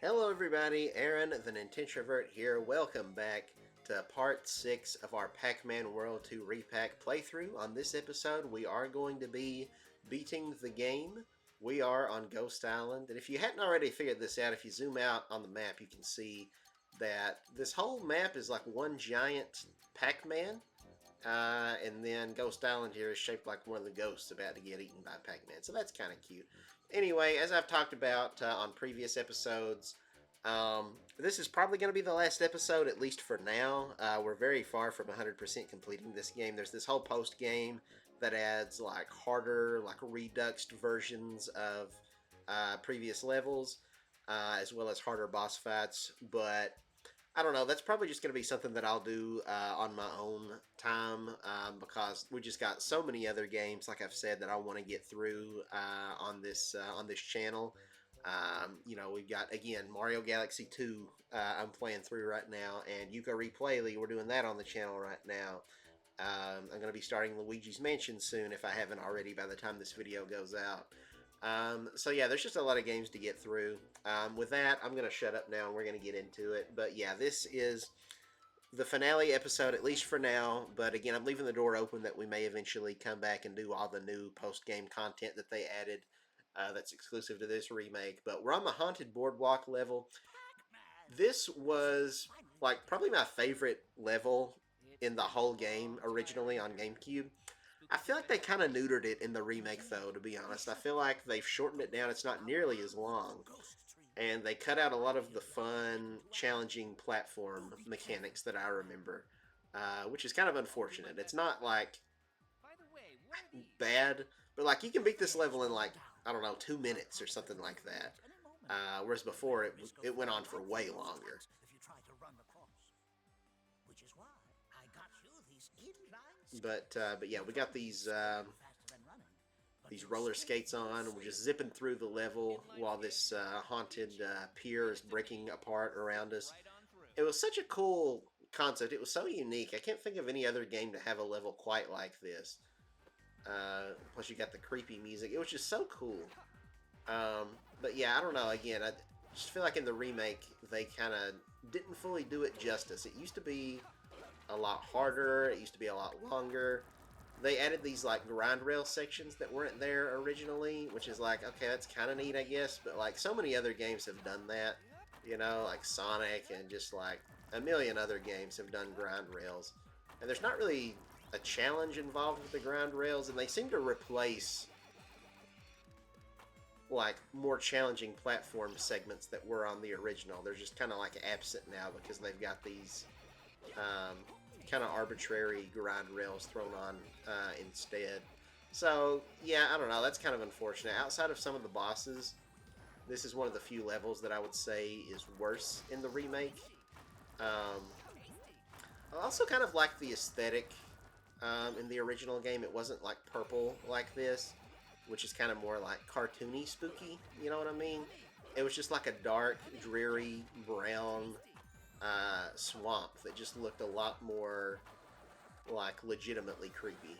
Hello everybody, Aaron the Nintintrovert here. Welcome back to part 6 of our Pac-Man World 2 Re-Pac playthrough. On this episode, we are going to be beating the game. We are on Ghost Island, and if you hadn't already figured this out, if you zoom out on the map, you can see that this whole map is like one giant Pac-Man. And then Ghost Island here is shaped like one of the ghosts about to get eaten by Pac-Man. So that's kind of cute. Anyway, as I've talked about on previous episodes, this is probably going to be the last episode, at least for now. We're very far from 100% completing this game. There's this whole post-game that adds like harder, like reduxed versions of previous levels, as well as harder boss fights. But I don't know. That's probably just going to be something that I'll do on my own time because we just got so many other games, like I've said, that I want to get through on this channel. We've got again Mario Galaxy 2. I'm playing through right now, and Yooka Replayly. We're doing that on the channel right now. I'm going to be starting Luigi's Mansion soon, if I haven't already by the time this video goes out. So yeah, there's just a lot of games to get through. With that, I'm going to shut up now and we're going to get into it. But yeah, this is the finale episode, at least for now. But again, I'm leaving the door open that we may eventually come back and do all the new post-game content that they added that's exclusive to this remake. But we're on the Haunted Boardwalk level. This was like probably my favorite level in the whole game originally on GameCube. I feel like they kind of neutered it in the remake, though, to be honest. I feel like they've shortened it down. It's not nearly as long. And they cut out a lot of the fun, challenging platform mechanics that I remember, which is kind of unfortunate. It's not, like, bad, but, like, you can beat this level in, like, I don't know, 2 minutes or something like that. Whereas before, it went on for way longer. But yeah, we got these roller skates on, and we're just zipping through the level while this haunted pier is breaking apart around us. It was such a cool concept. It was so unique. I can't think of any other game to have a level quite like this. Plus, you got the creepy music. It was just so cool. But yeah, I don't know. Again, I just feel like in the remake, they kind of didn't fully do it justice. It used to be a lot harder. It used to be a lot longer. They added these like grind rail sections that weren't there originally, which is like, okay, that's kind of neat, I guess. But like so many other games have done that, like Sonic and just like a million other games have done grind rails. And there's not really a challenge involved with the grind rails, and they seem to replace like more challenging platform segments that were on the original. They're just kind of like absent now because they've got these kind of arbitrary grind rails thrown on instead. So yeah, I don't know, that's kind of unfortunate. Outside of some of the bosses, this is one of the few levels that I would say is worse in the remake. I also kind of like the aesthetic in the original game. It wasn't like purple like this, which is kind of more like cartoony spooky, you know what I mean? It was just like a dark, dreary, brown swamp that just looked a lot more like legitimately creepy.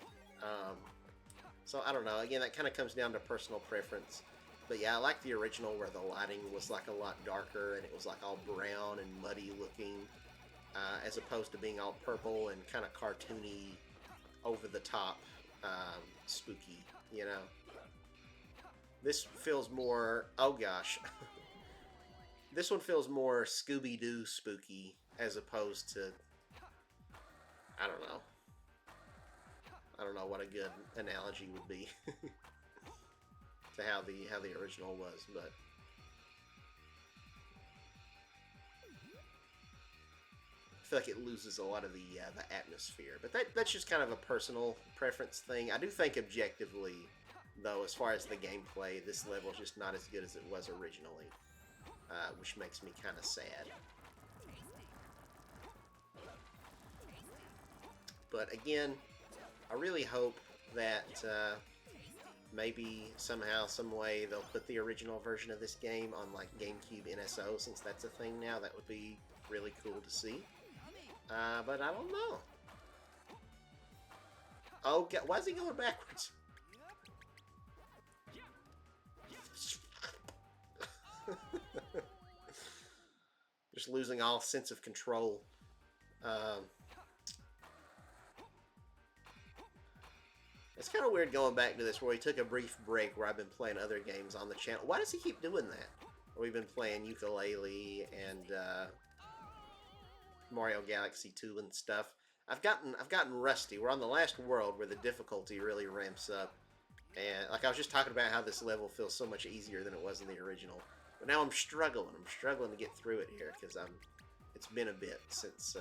So I don't know, again, that kind of comes down to personal preference. But yeah, I like the original where the lighting was like a lot darker and it was like all brown and muddy looking, as opposed to being all purple and kind of cartoony, over the top, spooky, This feels more, oh gosh, this one feels more Scooby-Doo spooky as opposed to, I don't know. I don't know what a good analogy would be to how the original was, but I feel like it loses a lot of the atmosphere. But that's just kind of a personal preference thing. I do think objectively, though, as far as the gameplay, this level is just not as good as it was originally, which makes me kind of sad. But again, I really hope that maybe somehow, some way, they'll put the original version of this game on like GameCube NSO, since that's a thing now. That would be really cool to see. But I don't know. Oh, why is he going backwards? just losing all sense of control. Um, it's kind of weird going back to this where we took a brief break where I've been playing other games on the channel. Why does he keep doing that? We've been playing ukulele and Mario Galaxy 2 and stuff. I've gotten rusty. We're on the last world where the difficulty really ramps up. And like I was just talking about how this level feels so much easier than it was in the original. But now I'm struggling. I'm struggling to get through it here because it's been a bit since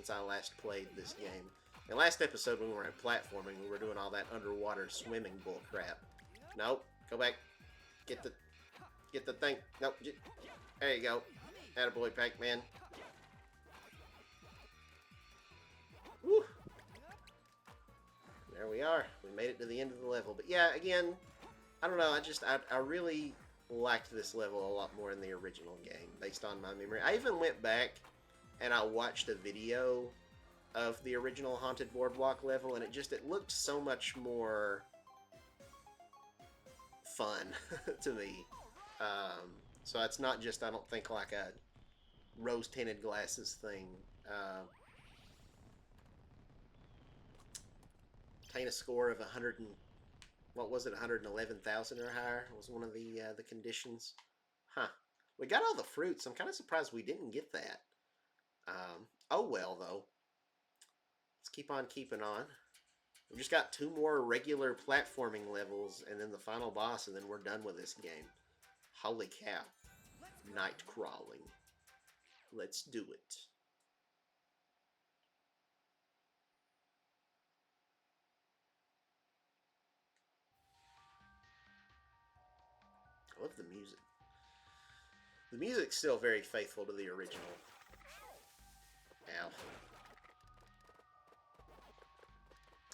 I last played this game. In the last episode when we were at platforming, we were doing all that underwater swimming bull crap. Nope. Go back. Get the thing. Nope. There you go. Attaboy, Pac-Man. Woo. There we are. We made it to the end of the level. But yeah, again, I don't know. I really liked this level a lot more in the original game, based on my memory. I even went back and I watched a video of the original Haunted Boardwalk level, and it looked so much more fun to me. So it's not just, I don't think, like a rose-tinted glasses thing. Obtain a score of 100 and, what was it, 111,000 or higher was one of the conditions. Huh. We got all the fruits. I'm kind of surprised we didn't get that. Oh well, though. Let's keep on keeping on. We've just got 2 more regular platforming levels and then the final boss, and then we're done with this game. Holy cow. Night crawling. Let's do it. I love the music. The music's still very faithful to the original. Ow.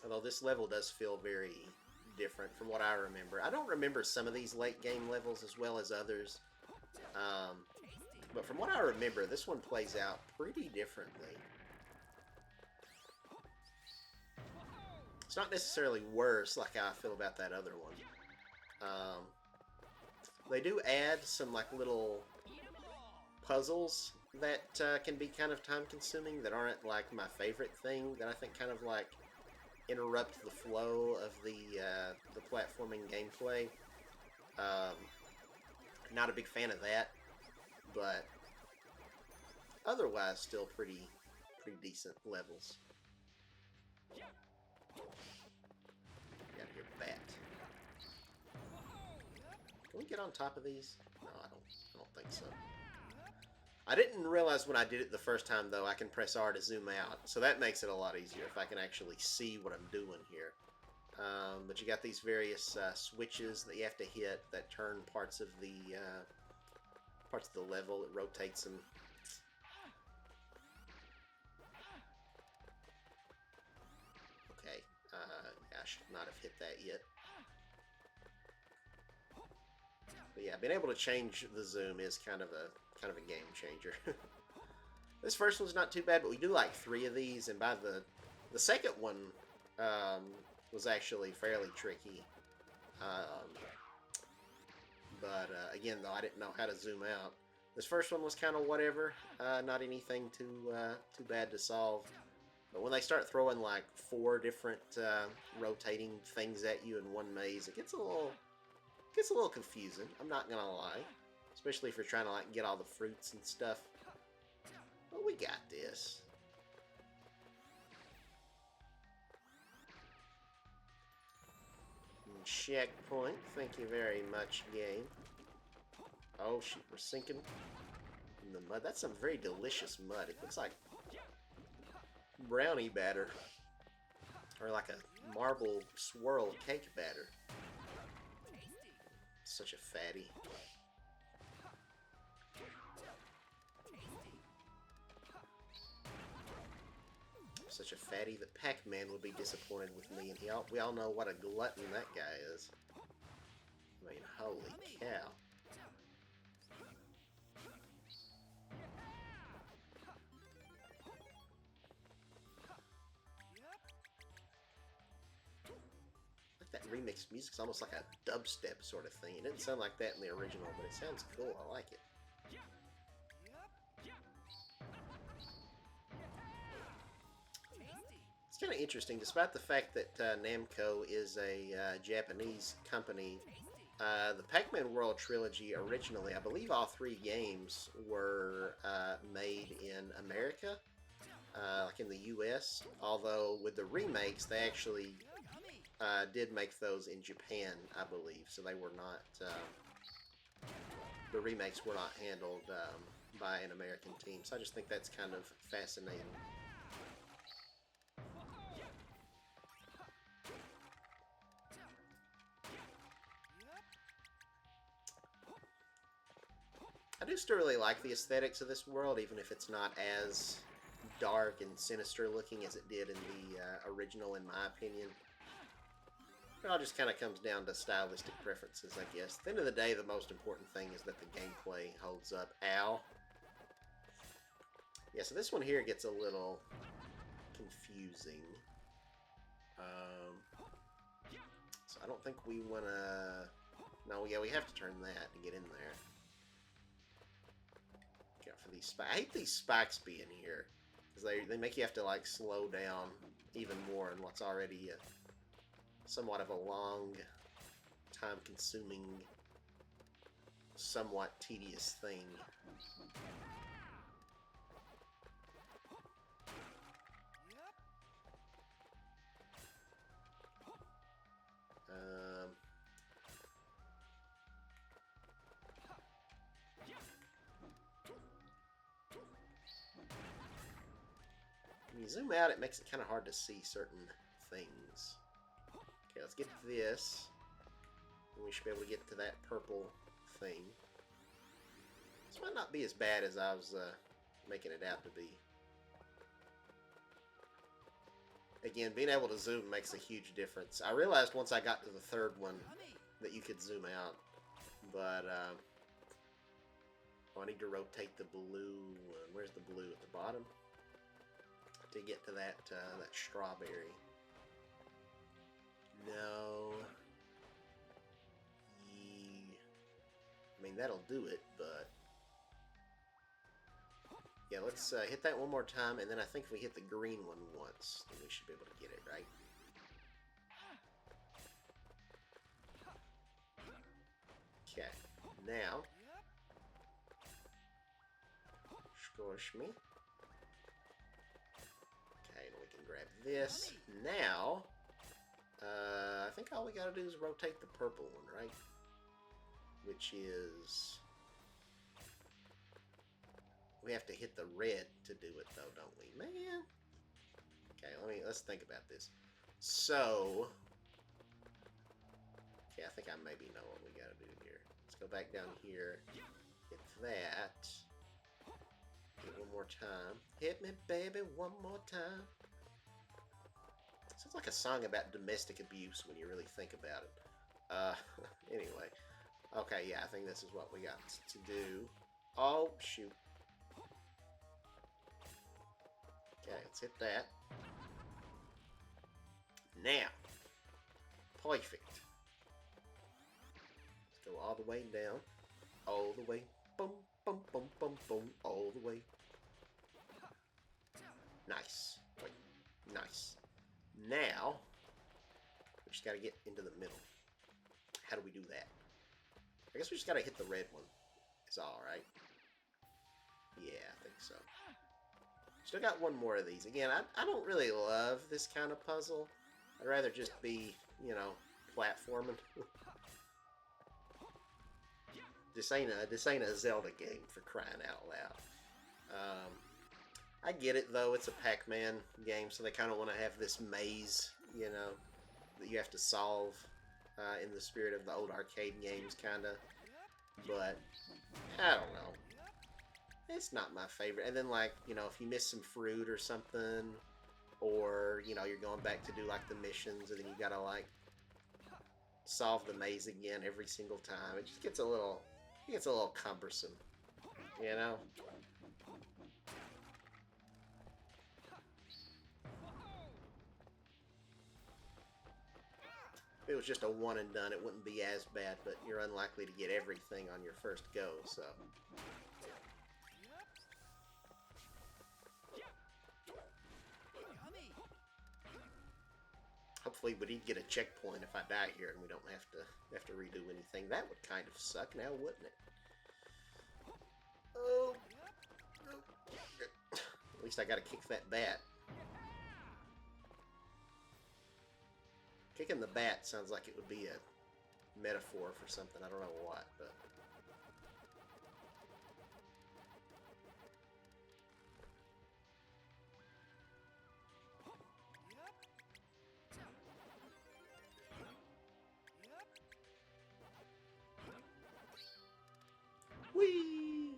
Although this level does feel very different from what I remember. I don't remember some of these late game levels as well as others. But from what I remember, this one plays out pretty differently. It's not necessarily worse like how I feel about that other one. They do add some like little puzzles that can be kind of time consuming that aren't like my favorite thing, that I think kind of like interrupt the flow of the platforming gameplay. Not a big fan of that, but otherwise still pretty decent levels. Got here, bat. Can we get on top of these? No, I don't think so. I didn't realize when I did it the first time, though, I can press R to zoom out. So that makes it a lot easier if I can actually see what I'm doing here. But you got these various switches that you have to hit that turn parts of the level. It rotates them. Okay. I should not have hit that yet. But yeah, being able to change the zoom is kind of a game changer. This first one's not too bad, but we do like 3 of these, and by the second one was actually fairly tricky. But again, though, I didn't know how to zoom out. This first one was kind of whatever, not anything too bad to solve. But when they start throwing like 4 different rotating things at you in one maze, it gets a little confusing. I'm not gonna lie. Especially if you're trying to like get all the fruits and stuff. But we got this. Checkpoint. Thank you very much, game. Oh shoot, we're sinking in the mud. That's some very delicious mud. It looks like brownie batter. Or like a marble swirl cake batter. Such a fatty. Such a fatty that Pac-Man would be disappointed with me, and we all know what a glutton that guy is. I mean, holy cow. Like that remixed music's almost like a dubstep sort of thing. It didn't sound like that in the original, but it sounds cool. I like it. It's kind of interesting, despite the fact that Namco is a Japanese company. The Pac-Man World Trilogy originally, I believe all 3 games were made in America, like in the U.S. Although with the remakes, they actually did make those in Japan, I believe. So they were not, the remakes were not handled by an American team. So I just think that's kind of fascinating. I do still really like the aesthetics of this world, even if it's not as dark and sinister looking as it did in the original, in my opinion. It all just kind of comes down to stylistic preferences, I guess. At the end of the day, the most important thing is that the gameplay holds up. Ow. Yeah, so this one here gets a little confusing. So I don't think we want to... No, yeah, we have to turn that to get in there. Look out for these spikes. I hate these spikes being here, because they make you have to, like, slow down even more in what's already somewhat of a long, time-consuming, somewhat tedious thing. When you zoom out, it makes it kind of hard to see certain things. Okay, let's get to this. And we should be able to get to that purple thing. This might not be as bad as I was making it out to be. Again, being able to zoom makes a huge difference. I realized once I got to the 3rd one that you could zoom out. But, oh, I need to rotate the blue one. Where's the blue? At the bottom? To get to that, that strawberry. No. I mean, that'll do it, but... Yeah, let's hit that one more time, and then I think if we hit the green one once, then we should be able to get it, right? Okay, now... Squish me. Okay, and we can grab this. Now, I think all we gotta do is rotate the purple one, right? Which is... We have to hit the red to do it, though, don't we? Man! Okay, let's think about this. So... Okay, I think I maybe know what we gotta do here. Let's go back down here. Hit that. Hit one more time. Hit me, baby, one more time. Sounds like a song about domestic abuse when you really think about it. Anyway. Okay, yeah, I think this is what we got to do. Oh, shoot. Okay, let's hit that. Now. Perfect. Let's go all the way down. All the way. Boom, boom, boom, boom, boom. All the way. Nice. Wait. Nice. Now, we just gotta get into the middle. How do we do that? I guess we just gotta hit the red one. It's alright. Yeah, I think so. Still got one more of these. Again, I don't really love this kind of puzzle. I'd rather just be, you know, platforming. This ain't a Zelda game, for crying out loud. I get it, though. It's a Pac-Man game, so they kind of want to have this maze, you know, that you have to solve in the spirit of the old arcade games, kind of. But, I don't know. It's not my favorite. And then, like, you know, if you miss some fruit or something, or, you know, you're going back to do, like, the missions, and then you gotta, like, solve the maze again every single time. It just gets a little cumbersome, you know? If it was just a one and done, it wouldn't be as bad, but you're unlikely to get everything on your first go, so... hopefully we did get a checkpoint if I die here and we don't have to redo anything. That would kind of suck now, wouldn't it? Oh. At least I gotta kick that bat. Kicking the bat sounds like it would be a metaphor for something. I don't know what, but... Whee!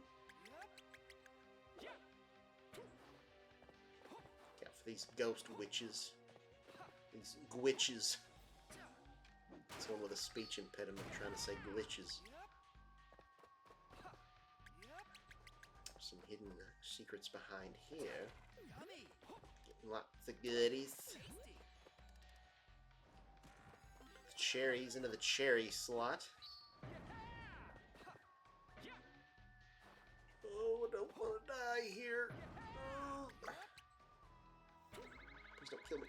Got for these ghost witches. These glitches. Someone with a speech impediment trying to say glitches. Some hidden secrets behind here. Getting lots of goodies. The cherries into the cherry slot. Oh, I don't want to die here. Oh. Please don't kill me.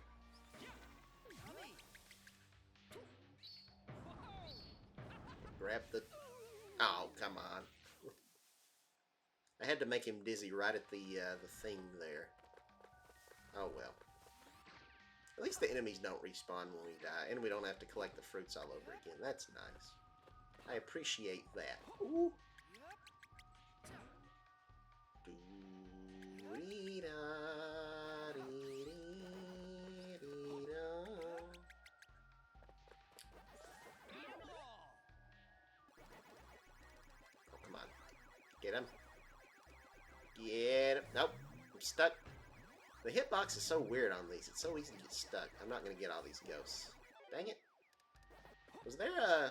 Grab the... Oh, come on. I had to make him dizzy right at the thing there. Oh, well. At least the enemies don't respawn when we die, and we don't have to collect the fruits all over again. That's nice. I appreciate that. Ooh. Get him. Get him. Nope. I'm stuck. The hitbox is so weird on these. It's so easy to get stuck. I'm not going to get all these ghosts. Dang it. Was there a...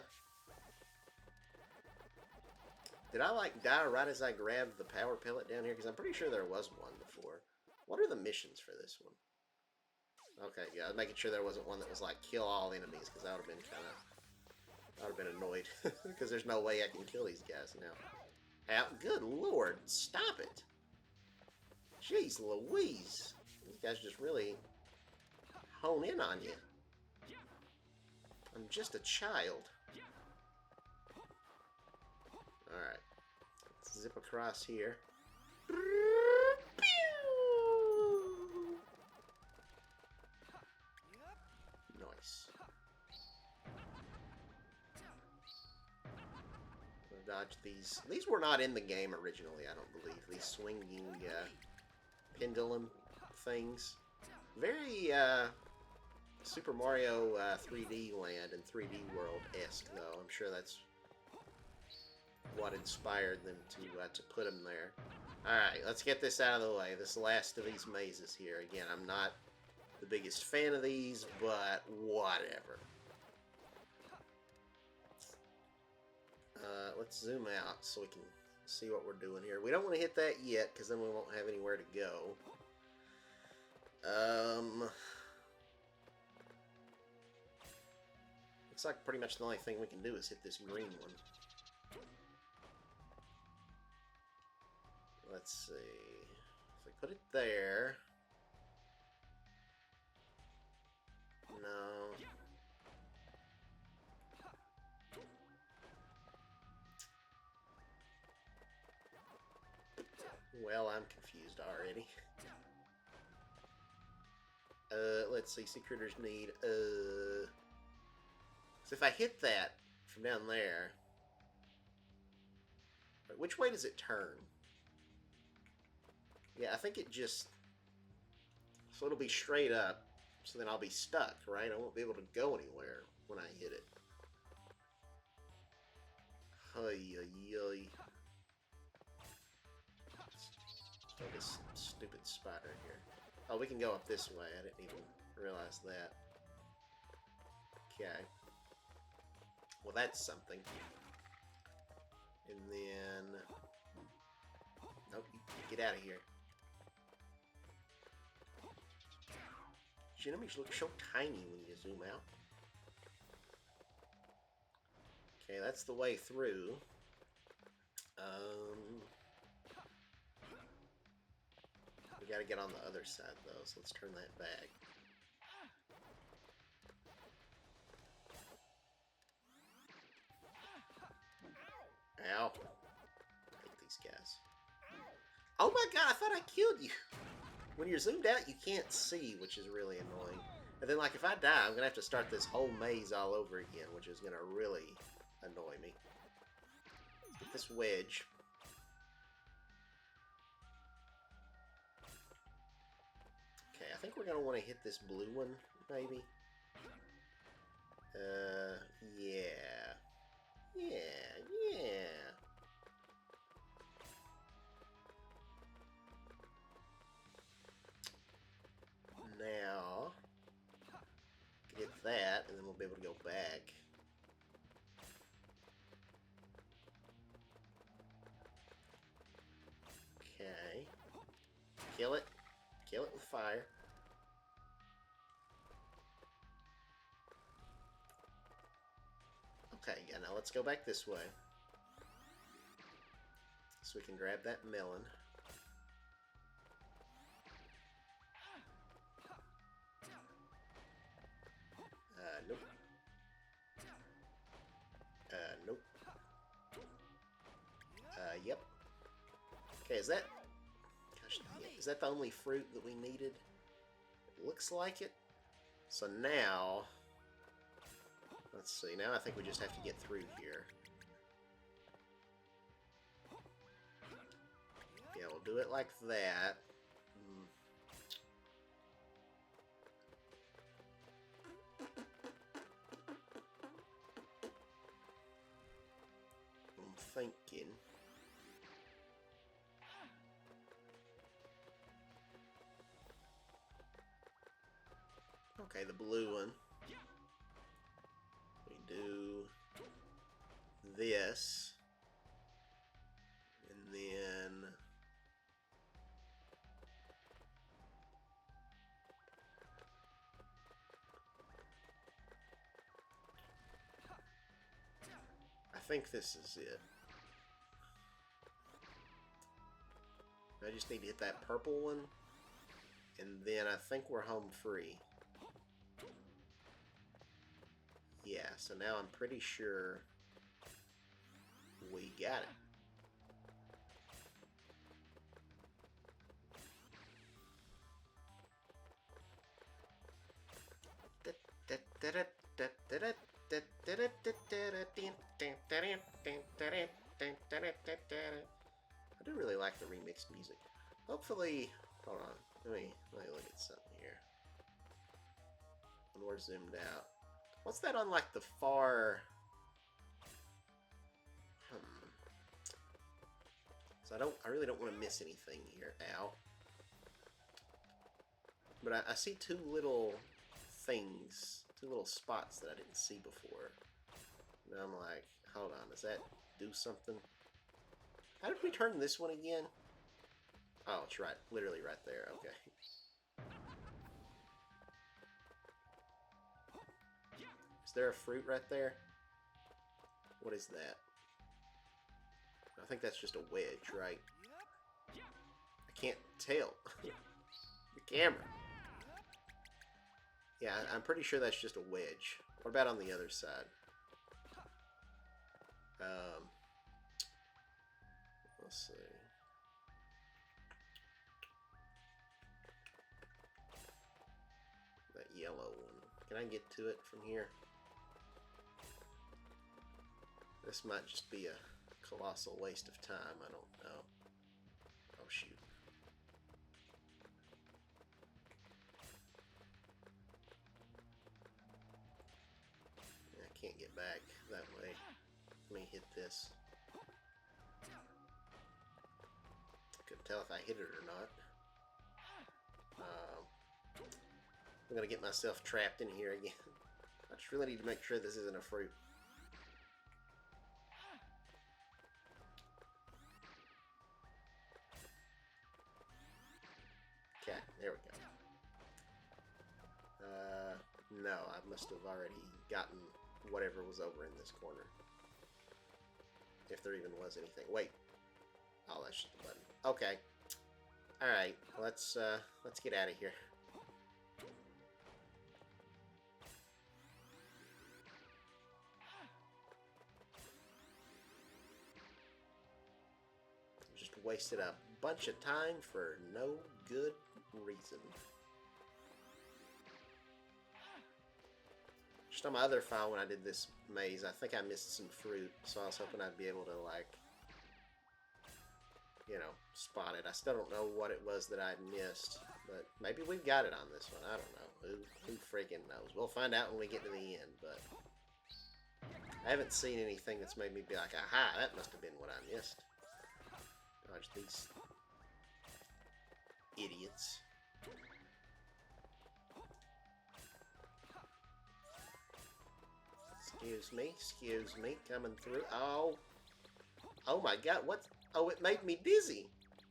Did I, like, die right as I grabbed the power pellet down here? Because I'm pretty sure there was one before. What are the missions for this one? Okay, yeah, I was making sure there wasn't one that was, like, kill all enemies. Because I would have been kind of... I would have been annoyed. Because there's no way I can kill these guys now. Good lord, stop it. Jeez Louise. These guys just really hone in on you. I'm just a child. Alright. Let's zip across here. Nice. Dodge these. These were not in the game originally, I don't believe. These swinging pendulum things. Very Super Mario 3D Land and 3D World-esque, though. I'm sure that's what inspired them to put them there. Alright, let's get this out of the way. This last of these mazes here. Again, I'm not the biggest fan of these, but whatever. Let's zoom out so we can see what we're doing here. We don't want to hit that yet, because then we won't have anywhere to go. Looks like pretty much the only thing we can do is hit this green one. Let's see. If we put it there... No... Well, I'm confused already. Let's see, Secretors need, so if I hit that from down there... Which way does it turn? Yeah, I think it just... So it'll be straight up, so then I'll be stuck, right? I won't be able to go anywhere when I hit it. Hey. Oh, this stupid spider here. Oh, we can go up this way. I didn't even realize that. Okay. Well, that's something. And then... Nope, get out of here. These enemies look so tiny when you zoom out. Okay, that's the way through. We gotta get on the other side, though, so let's turn that back. Ow. I hate these guys. Oh my god, I thought I killed you! When you're zoomed out, you can't see, which is really annoying. And then, like, if I die, I'm gonna have to start this whole maze all over again, which is gonna really annoy me. Let's get this wedge. Okay, I think we're gonna want to hit this blue one, maybe. Yeah. Yeah. Now, get that, and then we'll be able to go back. Okay. Kill it. Kill it with fire. Okay, yeah, now let's go back this way. So we can grab that melon. Nope. Nope. Yep. Okay, is that... Gosh, is that the only fruit that we needed? It looks like it. So now... Let's see, now I think we just have to get through here. Yeah, we'll do it like that. I'm thinking... Okay, the blue one. We do this. And then... I think this is it. I just need to hit that purple one. And then I think we're home free. Yeah, so now I'm pretty sure we got it. I do really like the remixed music. Hopefully, hold on, let me look at something here. When we're zoomed out. What's that on like the far... So I really don't want to miss anything here. Ow. But I see two little things, two little spots that I didn't see before. And I'm like, hold on, does that do something? How did we turn this one again? Oh, it's right, literally right there, okay. Is there a fruit right there? What is that? I think that's just a wedge, right? I can't tell. The camera. Yeah, I'm pretty sure that's just a wedge. What about on the other side? Let's see. That yellow one. Can I get to it from here? This might just be a colossal waste of time. I don't know. Oh, shoot. I can't get back that way. Let me hit this. Couldn't tell if I hit it or not. I'm gonna get myself trapped in here again. I just really need to make sure this isn't a fruit. Okay, there we go. No, I must have already gotten whatever was over in this corner. If there even was anything. Wait. Oh, that's just the button. Okay. Alright, let's get out of here. wasted a bunch of time for no good reason. Just on my other file when I did this maze, I think I missed some fruit, so I was hoping I'd be able to, like, you know, spot it. I still don't know what it was that I missed, but maybe we've got it on this one. I don't know. Who freaking knows? We'll find out when we get to the end, but I haven't seen anything that's made me be like, aha, that must have been what I missed. Dodge these idiots. Excuse me, coming through. Oh my god, what? Oh, it made me dizzy.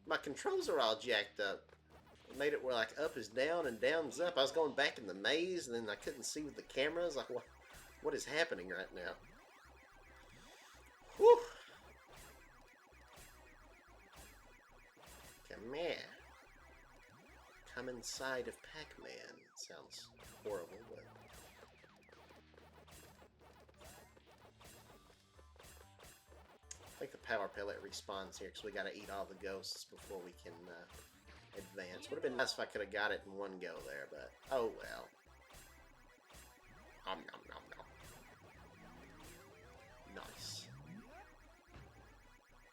My controls are all jacked up. It made it where, like, up is down and down's up. I was going back in the maze, and then I couldn't see with the cameras. Like, what is happening right now? Whew. Come here. Come inside of Pac-Man. Sounds horrible, but... I think the power pellet respawns here because we gotta eat all the ghosts before we can advance. Would have been nice if I could have got it in one go there, but oh well. Nom nom nom nom. Nice.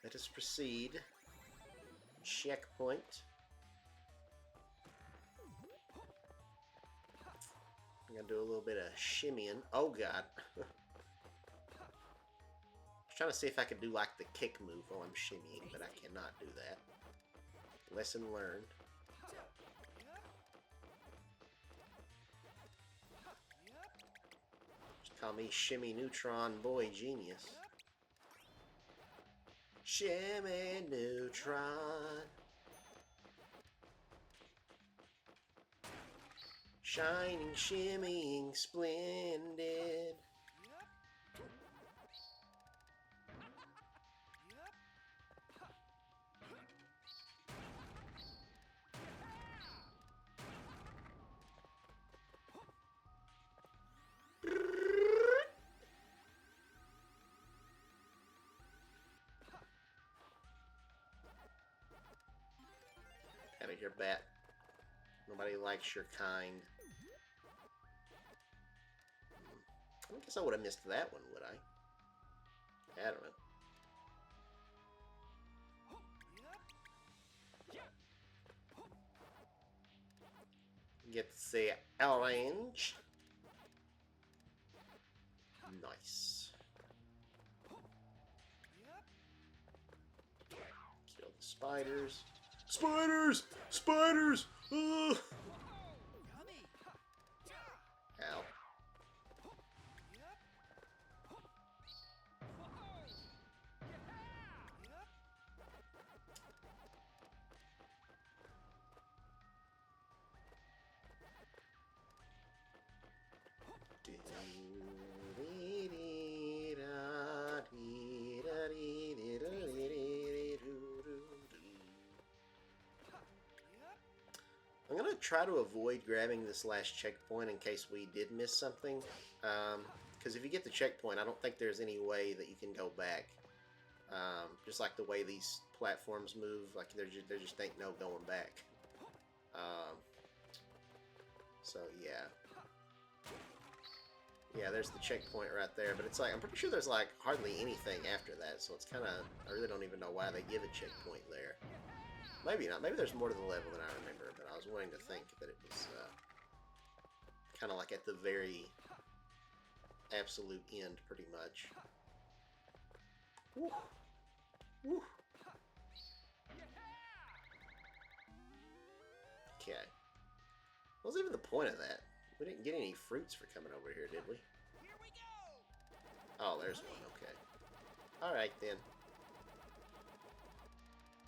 Let us proceed. Checkpoint. I'm gonna do a little bit of shimmying. Oh god. Trying to see if I could do like the kick move while I'm shimmying, but I cannot do that. Lesson learned. Just call me Shimmy Neutron Boy Genius. Shimmy Neutron. Shining, shimmying, splendid. Out of here, bat. Nobody likes your kind. I guess I would have missed that one, would I? I don't know. Get the orange. Nice. Kill the spiders. Spiders! Spiders! Ugh. Ow. I'm going to try to avoid grabbing this last checkpoint in case we did miss something. Because if you get the checkpoint, I don't think there's any way that you can go back. Just like the way these platforms move, like there just ain't no going back. So yeah. Yeah, there's the checkpoint right there, but it's like, I'm pretty sure there's like hardly anything after that, so it's kind of, I really don't even know why they give a checkpoint there. Maybe not, maybe there's more to the level than I remember, but I was wanting to think that it was kind of like at the very absolute end, pretty much. Woo. Woo. Okay. What was even the point of that? We didn't get any fruits for coming over here, did we? Oh, there's one. Okay. Alright, then.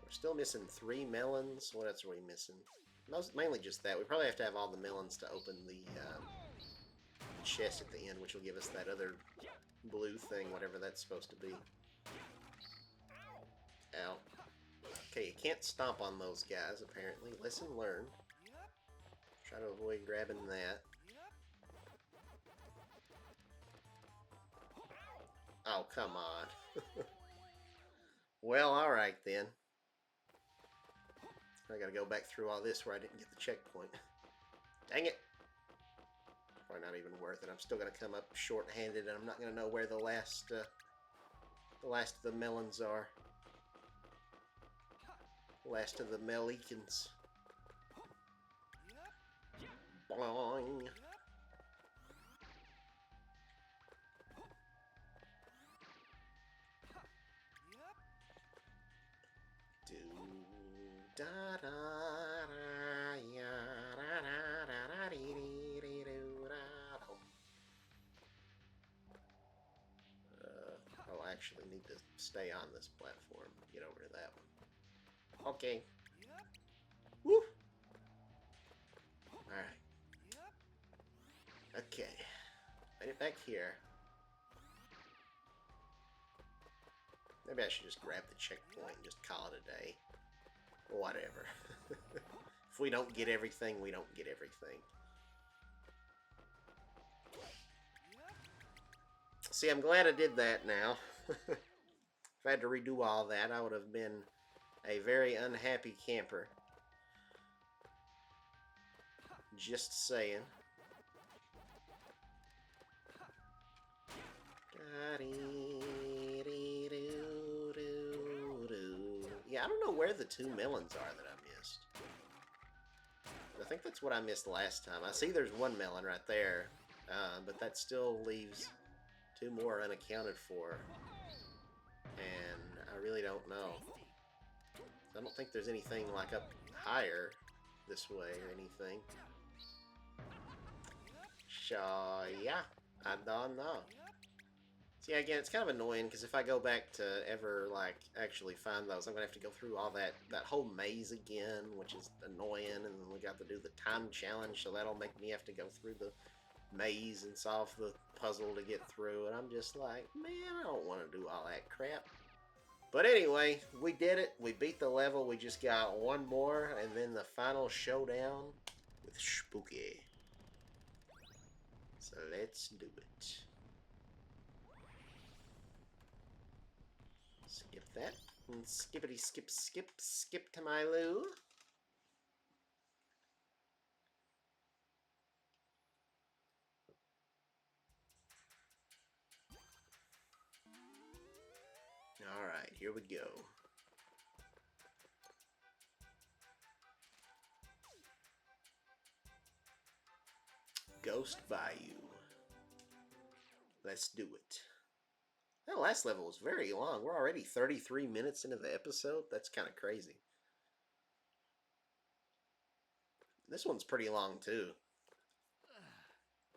We're still missing 3 melons. What else are we missing? Mainly just that. We probably have to have all the melons to open the chest at the end, which will give us that other blue thing, whatever that's supposed to be. Ow. Okay, you can't stomp on those guys, apparently. Lesson learned. Try to avoid grabbing that. Oh, come on. Well, alright then. I gotta go back through all this where I didn't get the checkpoint. Dang it! Probably not even worth it. I'm still gonna come up short-handed, and I'm not gonna know where the last of the melons are. Last of the Melikins. Boing! Da da da ya da da da da dee dee dee doo da dum. I'll actually need to stay on this platform. Get over to that one. Okay. Woo! Alright. Okay. Made it back here. Maybe I should just grab the checkpoint and just call it a day. Whatever. If we don't get everything, we don't get everything. See, I'm glad I did that now. If I had to redo all that, I would have been a very unhappy camper. Just saying. Yeah, I don't know where the 2 melons are that I missed. I think that's what I missed last time. I see there's 1 melon right there, but that still leaves 2 more unaccounted for. And I really don't know. I don't think there's anything like up higher this way or anything. So, yeah, I don't know. See, again, it's kind of annoying because if I go back to ever, like, actually find those, I'm going to have to go through all that whole maze again, which is annoying, and then we got to do the time challenge, so that'll make me have to go through the maze and solve the puzzle to get through, and I'm just like, man, I don't want to do all that crap. But anyway, we did it. We beat the level. We just got 1 more, and then the final showdown with Spooky. So let's do it. Skip that. And skippity skip skip skip to my loo. Alright, here we go. Ghost Bayou. Let's do it. That last level was very long. We're already 33 minutes into the episode. That's kind of crazy. This one's pretty long, too.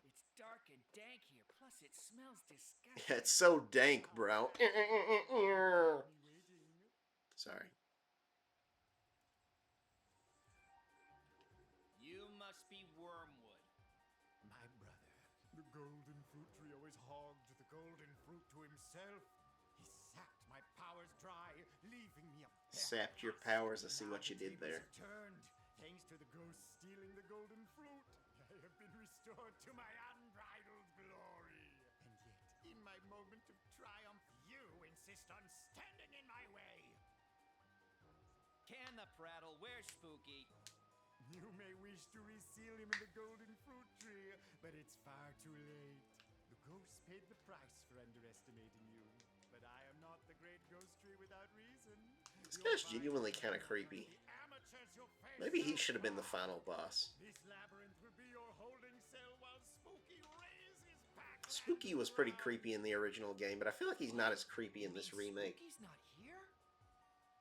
It's dark and dank here, plus it smells disgusting. Yeah, it's so dank, bro. Sorry. You must be Wormwood. My brother, the golden fruit tree always hogged the golden fruit to himself. He sapped my powers dry, leaving me a Sapped your powers. I see what you did there. Turned, thanks to the ghost stealing the golden fruit. I have been restored to my unbridled glory. And yet, in my moment of triumph, you insist on standing in my way. Can the prattle, where's Spooky? You may wish to reseal him in the golden fruit tree, but it's far too late. The ghosts paid the price for underestimating you, but I am not the great ghost tree without reason. This guy's genuinely kind of creepy. Maybe he should have been the final boss. This labyrinth will be your holding cell while Spooky raises back. Spooky was pretty creepy in the original game, but I feel like he's not as creepy in this remake. Spooky's not here?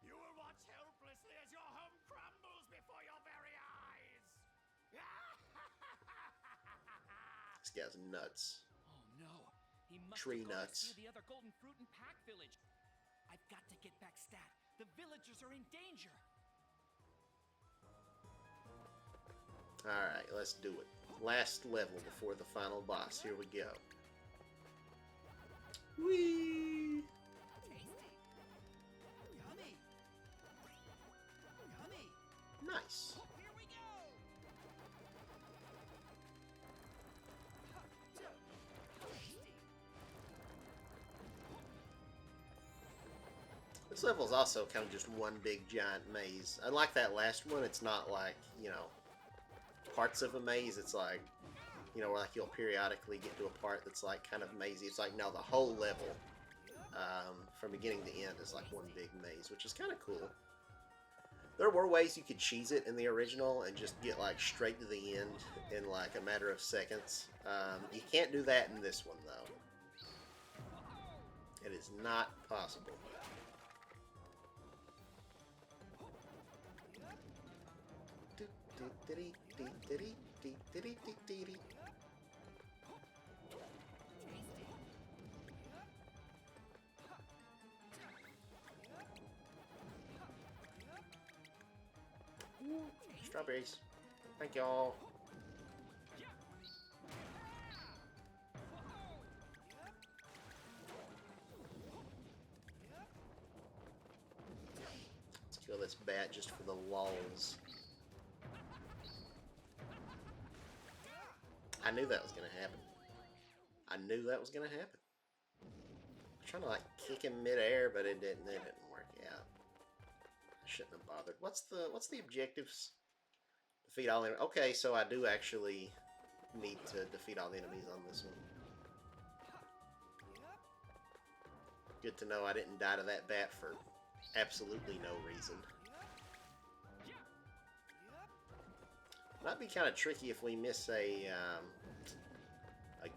You will watch helplessly as your home crumbles before your very eyes. This guy's nuts. Oh no, he must Tree have gone nuts. to steal the other golden fruit in Pac Village. I've got to get back stat. The villagers are in danger. Alright, let's do it. Last level before the final boss. Here we go. Whee! Tasty. Yummy. Yummy. Nice. Here we go. Tasty. This level is also kind of just one big giant maze. Unlike that last one, it's not like, you know, parts of a maze. It's like, you know, where like you'll periodically get to a part that's like kind of mazy. It's like, no, the whole level, from beginning to end, is like one big maze, which is kind of cool. There were ways you could cheese it in the original and just get like straight to the end in like a matter of seconds. You can't do that in this one, though. It is not possible. Strawberries. Thank y'all. Let's kill this bat just for the lulz. I knew that was going to happen. I knew that was going to happen. I'm trying to like kick him midair, but it didn't work out. I shouldn't have bothered. What's the objectives? Defeat all enemies. Okay, so I do actually need to defeat all the enemies on this one. Good to know I didn't die to that bat for absolutely no reason. Might be kind of tricky if we miss a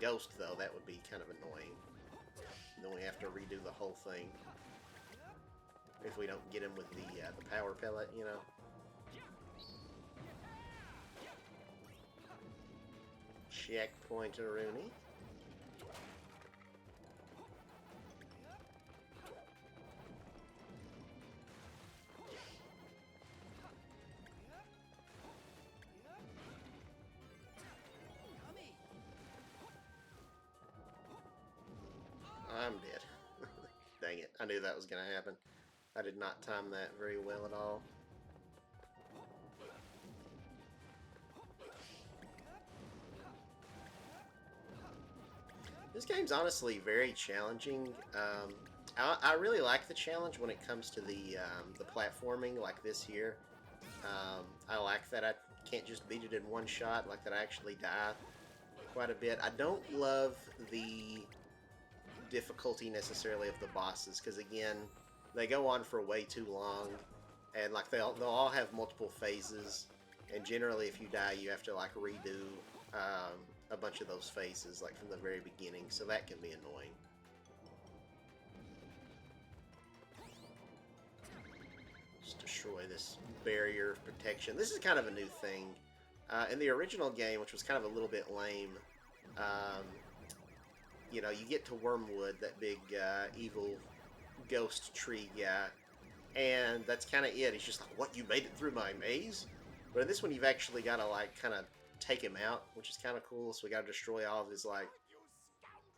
ghost, though. That would be kind of annoying. And then we have to redo the whole thing if we don't get him with the power pellet, you know. Checkpoint-a-rooney. I'm dead. Dang it. I knew that was going to happen. I did not time that very well at all. This game's honestly very challenging. I really like the challenge when it comes to the platforming like this here. I like that I can't just beat it in one shot, like that I actually die quite a bit. I don't love the difficulty necessarily of the bosses, because again, they go on for way too long, and like they'll all have multiple phases, and generally if you die you have to like redo a bunch of those phases like from the very beginning, so that can be annoying. Just destroy this barrier of protection. This is kind of a new thing. In the original game, which was kind of a little bit lame, you know, you get to Wormwood, that big evil ghost tree guy, and that's kind of it. He's just like, what, you made it through my maze? But in this one, you've actually got to, like, kind of take him out, which is kind of cool. So we got to destroy all of his, like,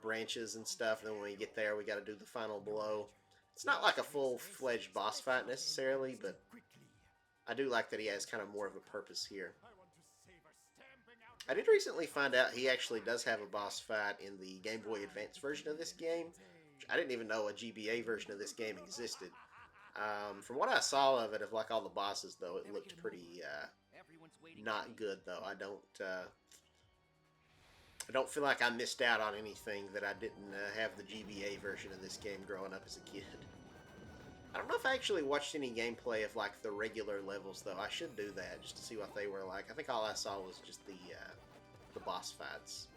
branches and stuff, and then when we get there, we got to do the final blow. It's not like a full-fledged boss fight necessarily, but I do like that he has kind of more of a purpose here. I did recently find out he actually does have a boss fight in the Game Boy Advance version of this game. I didn't even know a GBA version of this game existed. From what I saw of it, of like all the bosses, though, it looked pretty not good. Though I don't feel like I missed out on anything that I didn't have the GBA version of this game growing up as a kid. I don't know if I actually watched any gameplay of like the regular levels, though. I should do that just to see what they were like. I think all I saw was just the boss fights,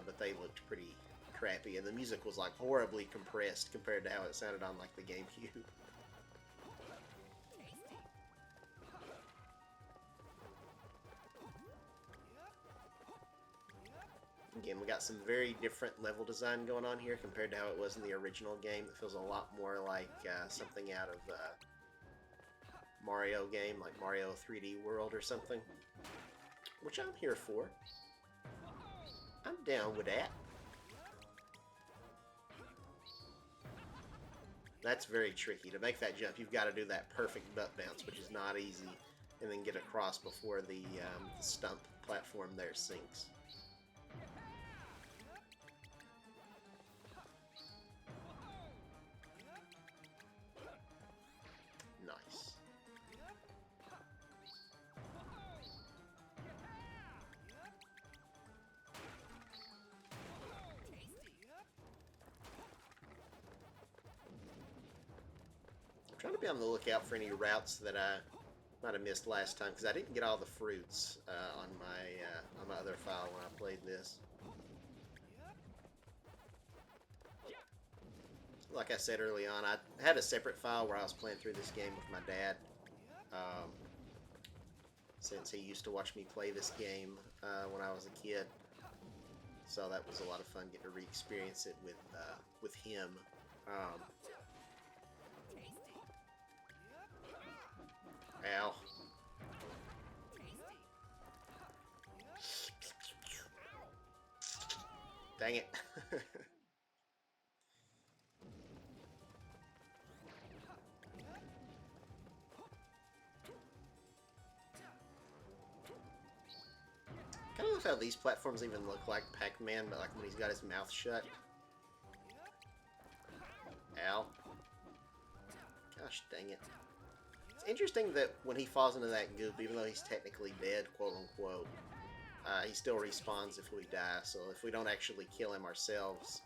but they looked pretty crappy, and the music was like horribly compressed compared to how it sounded on like the GameCube. Again, we got some very different level design going on here compared to how it was in the original game. It feels a lot more like something out of Mario game, like Mario 3D World or something, which I'm here for. I'm down with that. That's very tricky. To make that jump, you've got to do that perfect butt bounce, which is not easy, and then get across before the stump platform there sinks. trying to be on the lookout for any routes that I might have missed last time, because I didn't get all the fruits on my other file when I played this. Like I said early on, I had a separate file where I was playing through this game with my dad. Since he used to watch me play this game when I was a kid. So that was a lot of fun getting to re-experience it with him. Ow. Dang it. I don't know how these platforms even look like Pac-Man, but like when he's got his mouth shut. Ow. Gosh dang it. It's interesting that when he falls into that goop, even though he's technically dead, quote unquote, he still respawns if we die. So if we don't actually kill him ourselves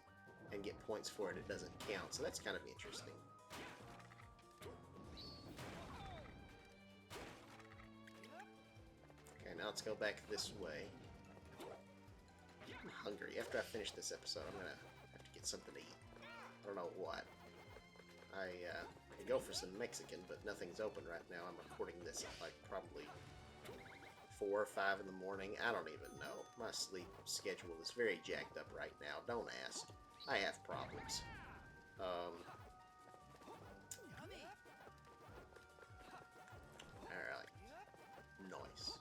and get points for it, it doesn't count. So that's kind of interesting. Okay, now let's go back this way. I'm hungry. After I finish this episode, I'm gonna have to get something to eat. I don't know what. I could go for some Mexican, but nothing's open right now. I'm recording this at like probably 4 or 5 in the morning. I don't even know. My sleep schedule is very jacked up right now. Don't ask. I have problems. Alright. Nice.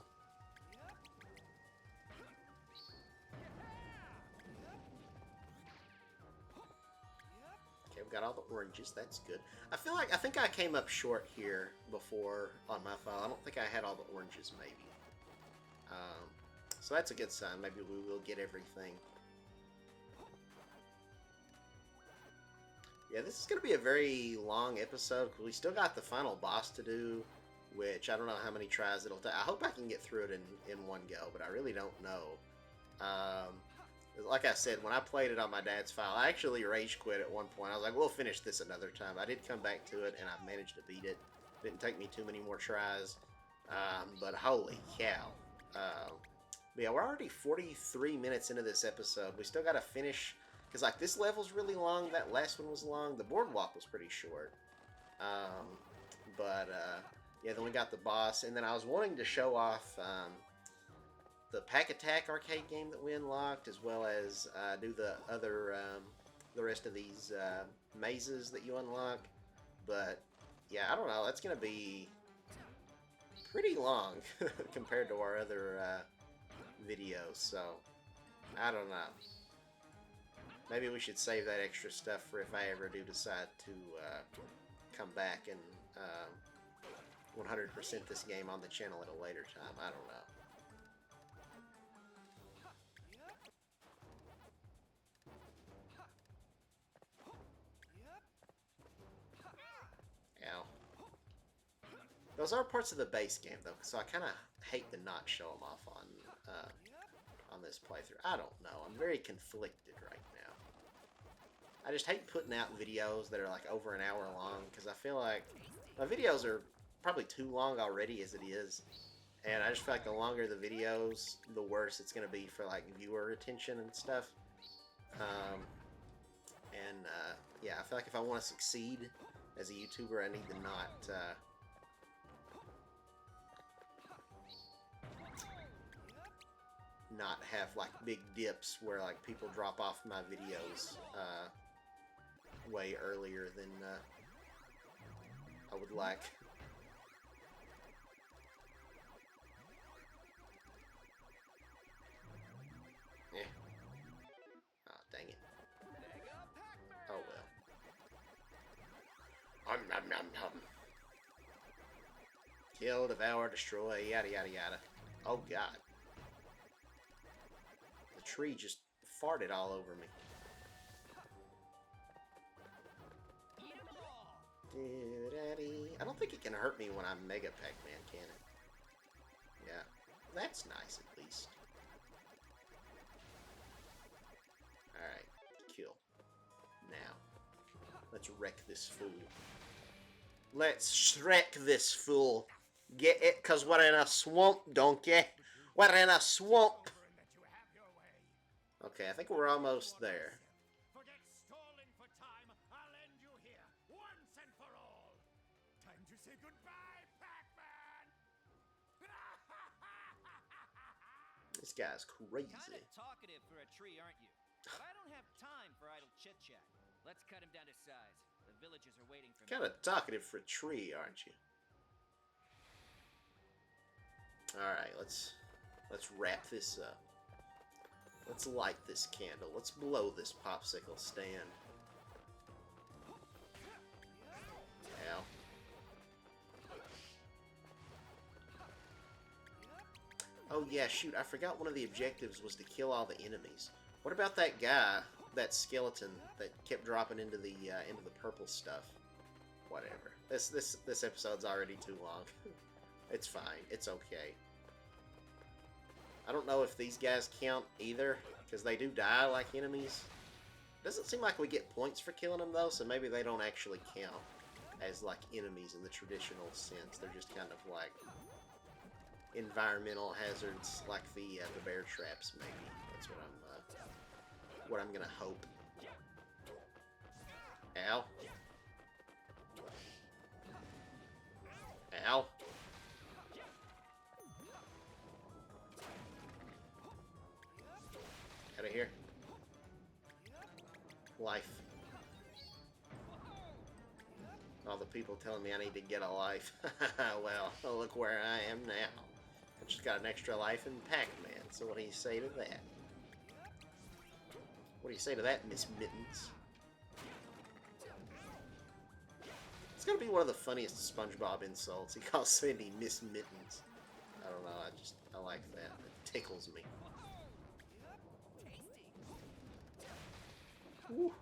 Okay, we've got all the oranges. That's good. I think I came up short here before on my file. I don't think I had all the oranges, maybe. So that's a good sign. Maybe we will get everything. Yeah, this is going to be a very long episode because we still got the final boss to do, which I don't know how many tries it'll take. I hope I can get through it in one go, but I really don't know. Like I said, when I played it on my dad's file, I actually rage quit at one point. I was like, we'll finish this another time. I did come back to it, and I managed to beat it. Didn't take me too many more tries, but holy cow. But yeah, we're already 43 minutes into this episode. We still got to finish, because like this level's really long. That last one was long. The boardwalk was pretty short. Yeah, then we got the boss, and then I was wanting to show off the Pack Attack arcade game that we unlocked, as well as do the other, the rest of these mazes that you unlock. But yeah, I don't know. That's gonna be pretty long compared to our other videos. So I don't know. Maybe we should save that extra stuff for if I ever do decide to come back and 100% this game on the channel at a later time. I don't know. Ow. Those are parts of the base game, though, so I kind of hate to not show them off on this playthrough. I don't know. I'm very conflicted right now. I just hate putting out videos that are like over an hour long, because I feel like my videos are probably too long already as it is, and I just feel like the longer the videos, the worse it's going to be for like viewer retention and stuff. Yeah, I feel like if I want to succeed as a YouTuber, I need to not have like big dips where like people drop off my videos way earlier than I would like. Eh. Oh, dang it. Oh well. Nom nom nom. Kill, devour, destroy, yada yada yada. Oh god. The tree just farted all over me. I don't think it can hurt me when I'm Mega Pac-Man, can it? Yeah. That's nice, at least. Alright. Kill. Now. Let's wreck this fool. Let's Shrek this fool. Get it? Cause we're in a swamp, donkey. We're in a swamp. Over and let you have your way. Okay, I think we're almost there. Forget stalling for time. I'll end you here, once and for all. Time to say goodbye, Pac-Man. This guy's crazy. Kinda talkative for a tree, aren't you? But I don't have time for idle chit-chat. Let's cut him down to size. The villagers are waiting for me. Kind of talkative for a tree, aren't you? Alright, let's wrap this up. Let's light this candle. Let's blow this popsicle stand. Ow. Oh yeah, shoot, I forgot one of the objectives was to kill all the enemies. What about that guy, that skeleton that kept dropping into the purple stuff? Whatever. This episode's already too long. It's fine. It's okay. I don't know if these guys count either, because they do die like enemies. Doesn't seem like we get points for killing them though, so maybe they don't actually count as like enemies in the traditional sense. They're just kind of like environmental hazards, like the bear traps. Maybe that's what I'm gonna hope. Ow! Ow! Out of here! Life. All the people telling me I need to get a life. Well, look where I am now. I just got an extra life in Pac-Man, so what do you say to that? What do you say to that, Miss Mittens? It's gonna be one of the funniest SpongeBob insults. He calls Sandy Miss Mittens. I don't know, I like that. It tickles me. Woo.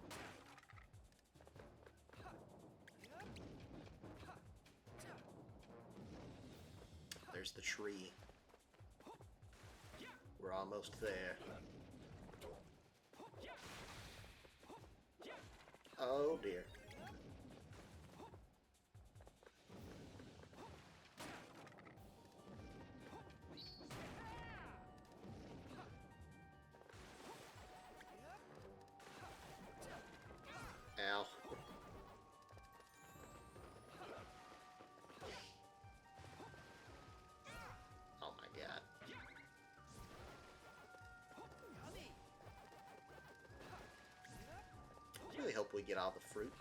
There's the tree. We're almost there. Oh dear. Ow. Oh my god. I really hope we get all the fruit.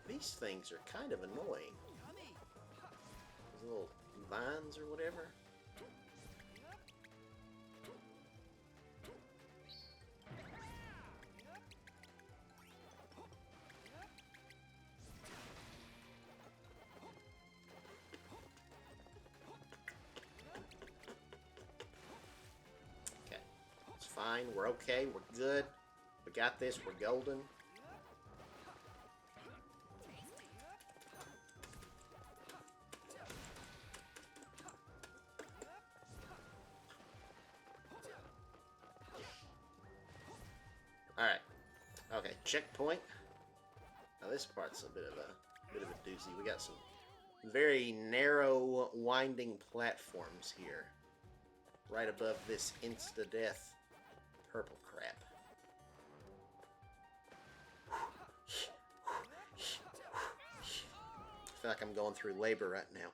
These things are kind of annoying. Those little vines or whatever. Okay. It's fine. We're okay. We're good. We got this. We're golden. Alright. Okay, checkpoint. Now this part's a bit of a doozy. We got some very narrow, winding platforms here. Right above this insta-death purple crap. I feel like I'm going through labor right now.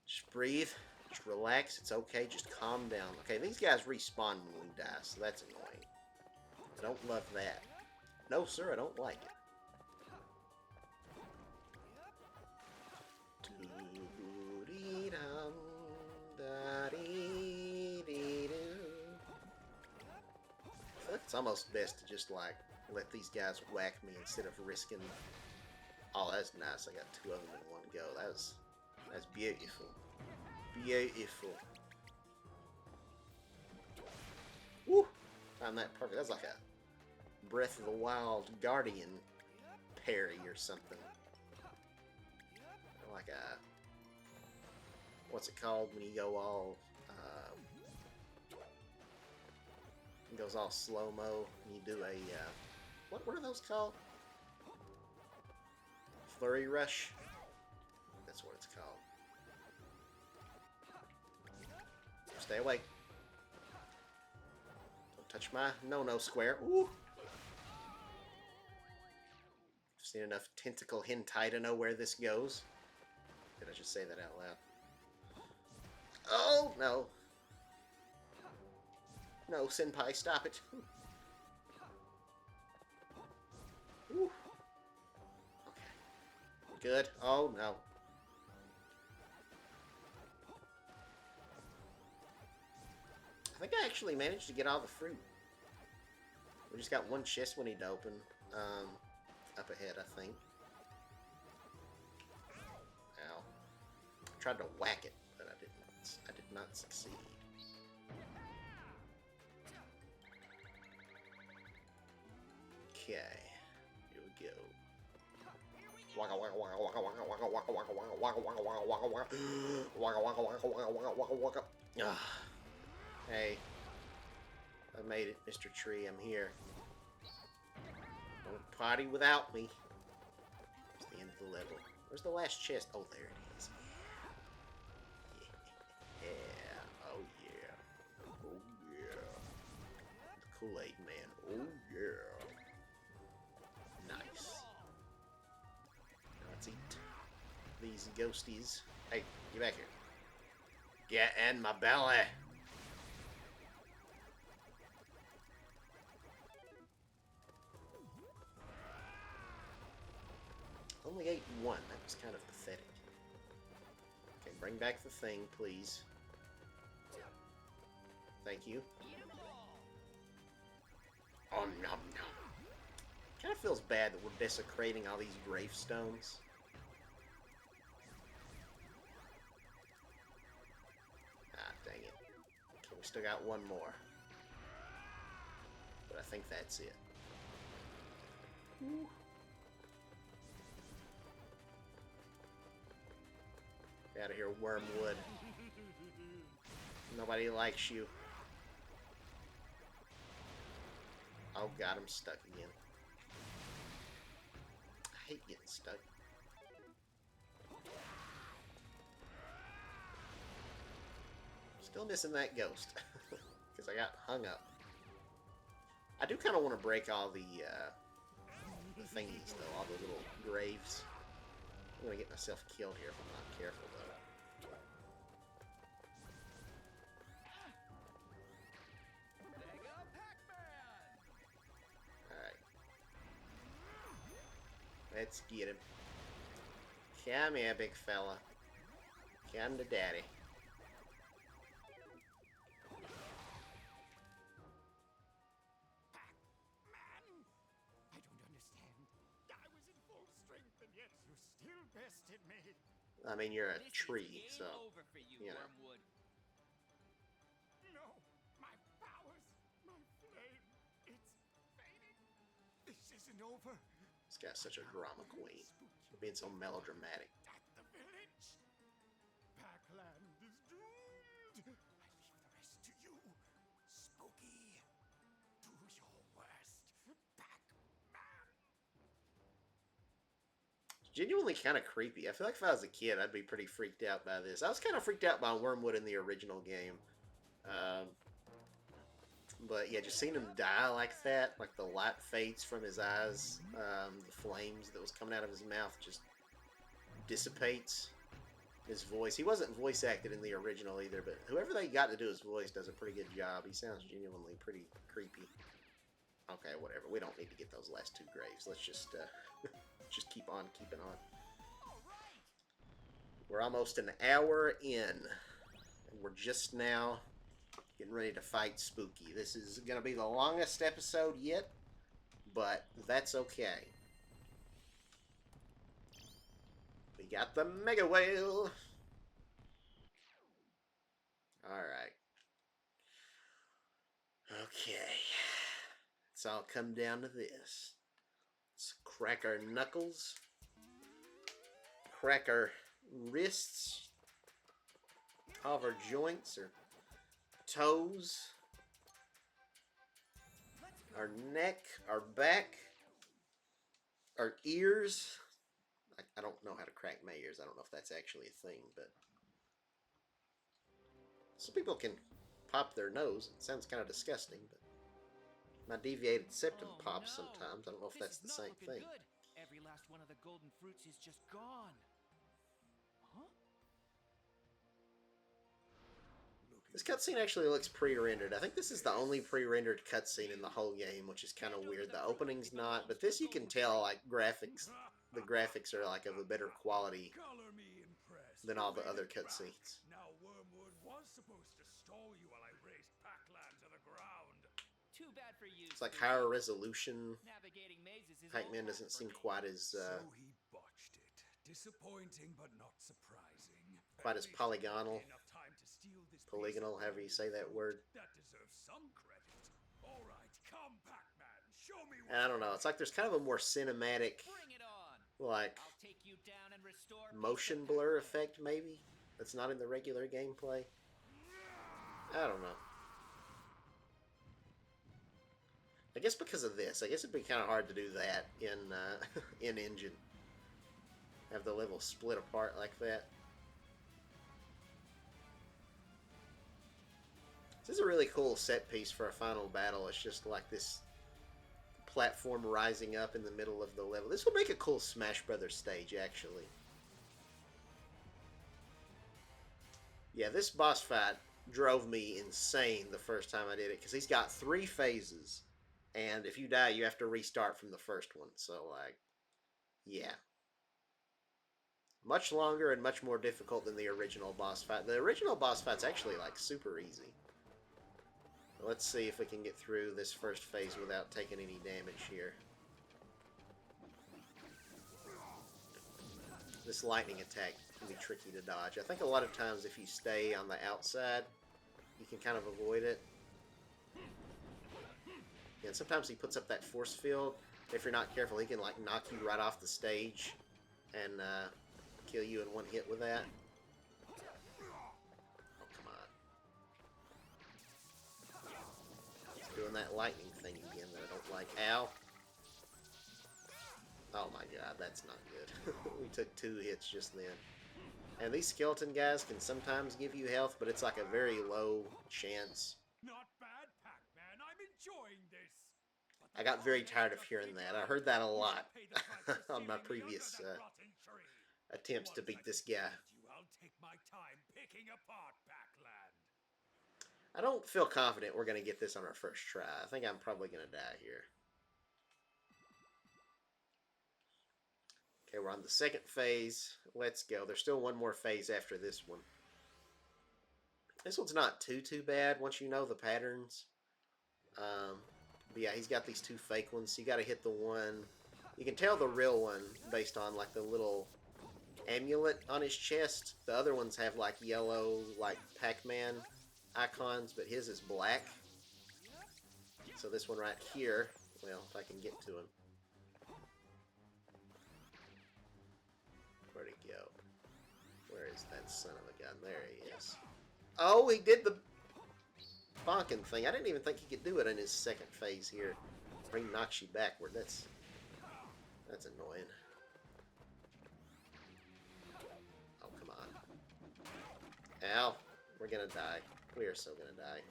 Just breathe. Just relax. It's okay. Just calm down. Okay, these guys respawn when we die, so that's annoying. I don't love that. No, sir, I don't like it. I feel like it's almost best to just, like, let these guys whack me instead of risking... Oh, that's nice. I got two of them in one go. That's beautiful. Beautiful. Woo! Found that perfect. That's like a Breath of the Wild Guardian parry or something. Like a... What's it called when you go all... it goes all slow-mo and you do a... what are those called? Flurry Rush. That's what it's called. Stay away. Don't touch my no-no square. Ooh. I've seen enough tentacle hentai to know where this goes. Did I just say that out loud? Oh, no. No, Senpai, stop it. Ooh. Okay. Good. Oh, no. I think I actually managed to get all the fruit. We just got one chest we need to open. Up ahead, I think. Ow. I tried to whack it, but I didn't. I did not succeed. Okay. Here we go. Waka waka waka waka waka waka waka waka waka waka waka waka waka waka waka waka waka waka waka. Hey. I made it, Mr. Tree. I'm here. Don't party without me. It's the end of the level. Where's the last chest? Oh, there it is. Yeah. Oh, yeah. Oh, yeah. The Kool-Aid Man. Oh, yeah. Nice. Now let's eat these ghosties. Hey, get back here. Get in my belly. Only ate one. That was kind of pathetic. Okay, bring back the thing, please. Thank you. Oh, nom nom. Kind of feels bad that we're desecrating all these gravestones. Ah, dang it. Okay, we still got one more. But I think that's it. Woo. Out of here, Wormwood. Nobody likes you. Oh god, I'm stuck again. I hate getting stuck. Still missing that ghost. Because I got hung up. I do kind of want to break all the thingies, though. All the little graves. I'm going to get myself killed here if I'm not careful, though. There go Pac-Man! Alright. Let's get him. Come here, big fella. Come to daddy. Pac-Man! I don't understand. I was in full strength and yet you still bested me. I mean, you're a This is tree, game so... over for you, you know. Wormwood. No, my powers, my flame, it's fading. This isn't over. This guy's such a drama queen. For being so melodramatic. At the village, Pac-Land is doomed. I leave the rest to you. Spooky, do your worst, Pac-Man. It's genuinely kind of creepy. I feel like if I was a kid, I'd be pretty freaked out by this. I was kind of freaked out by Wormwood in the original game. But yeah, just seeing him die like that, like the light fades from his eyes, the flames that was coming out of his mouth just dissipates. His voice, he wasn't voice acted in the original either, but whoever they got to do his voice does a pretty good job. He sounds genuinely pretty creepy. Okay, whatever. We don't need to get those last two graves. Let's just just keep on keeping on. We're almost an hour in, and we're just now getting ready to fight Spooky. This is going to be the longest episode yet, but that's okay. We got the Mega Whale. Alright. Okay. It's all come down to this. Let's crack our knuckles. Crack our wrists. All of our joints, or toes, our neck, our back, our ears. I don't know how to crack mayors. I don't know if that's actually a thing, but some people can pop their nose. It sounds kind of disgusting, but my deviated septum pops sometimes. I don't know if that's the same thing. Good. Every last one of the golden fruits is just gone. Huh? This cutscene actually looks pre-rendered. I think this is the only pre-rendered cutscene in the whole game, which is kind of weird. The opening's not, but this you can tell, like, the graphics are, like, of a better quality than all the other cutscenes. Now Wormwood was supposed to stall you while I raised Pac-Man to the ground. Too bad for you. It's like higher resolution. Navigating mazes is Pac-Man all doesn't for seem me. quite as So he botched it. Disappointing, but not surprising. quite as polygonal. Enough time to steal this Polygonal, however you say that word. That deserves some credit. All right, come, Pac-Man. Show me. And I don't know. It's like there's kind of a more cinematic, Bring it on. like, I'll take you down and restore motion peace to blur Pac-Man. effect, maybe? That's not in the regular gameplay. I don't know. I guess because of this, I guess it'd be kind of hard to do that in in engine. Have the level split apart like that. This is a really cool set piece for a final battle. It's just like this platform rising up in the middle of the level. This would make a cool Smash Brothers stage, actually. Yeah, this boss fight drove me insane the first time I did it, because he's got 3 phases, and if you die, you have to restart from the first one. So, like, yeah. Much longer and much more difficult than the original boss fight. The original boss fight's actually, like, super easy. Let's see if we can get through this first phase without taking any damage here. This lightning attack can be tricky to dodge. I think a lot of times if you stay on the outside, you can kind of avoid it. And sometimes he puts up that force field. If you're not careful, he can like knock you right off the stage and kill you in one hit with that. Oh, come on. He's doing that lightning thing again that I don't like. Ow. Oh my god, that's not good. We took 2 hits just then. And these skeleton guys can sometimes give you health, but it's like a very low chance. Not bad, Pac-Man. I'm enjoying this. I got very tired of hearing that. I heard that a lot on my previous attempts to beat this guy. I'll take my time picking apart Pac-Land. I don't feel confident we're going to get this on our first try. I think I'm probably going to die here. Okay, we're on the second phase. Let's go. There's still one more phase after this one. This one's not too bad once you know the patterns. But yeah, he's got these 2 fake ones. So you got to hit the one. You can tell the real one based on like the little amulet on his chest. The other ones have like yellow, like Pac-Man icons, but his is black. So this one right here, well, if I can get to him. Where'd he go? Where is that son of a gun? There he is. Oh, he did the bonking thing. I didn't even think he could do it in his second phase here. Or he knocks you backward. That's annoying. Oh, come on. Ow. We're gonna die. We are so gonna die.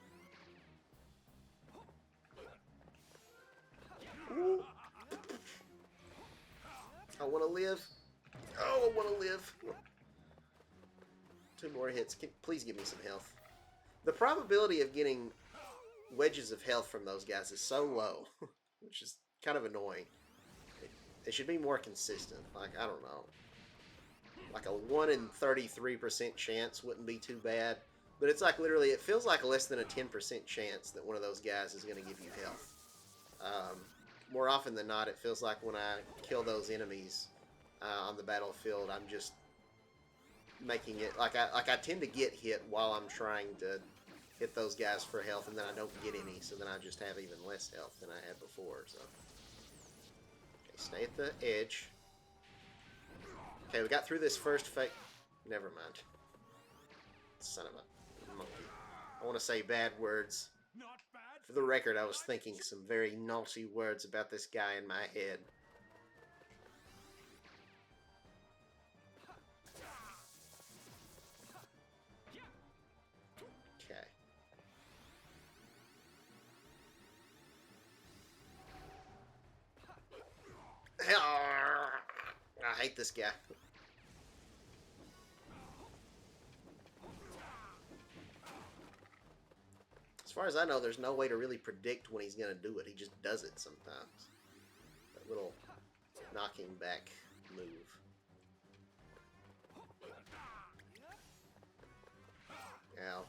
Ooh. I want to live. Oh, I want to live. 2 more hits. Please give me some health. The probability of getting wedges of health from those guys is so low, which is kind of annoying. It should be more consistent. Like, I don't know. Like a 1 in 33% chance wouldn't be too bad. But it's like literally, it feels like less than a 10% chance that one of those guys is going to give you health. More often than not, it feels like when I kill those enemies on the battlefield, I'm just making it like I tend to get hit while I'm trying to hit those guys for health, and then I don't get any, so then I just have even less health than I had before. So okay, stay at the edge. Okay, we got through this first fake. Never mind. Son of a monkey. I want to say bad words. For the record, I was thinking some very naughty words about this guy in my head. hate this guy. As far as I know, there's no way to really predict when he's going to do it. He just does it sometimes. That little knocking back move. Ow.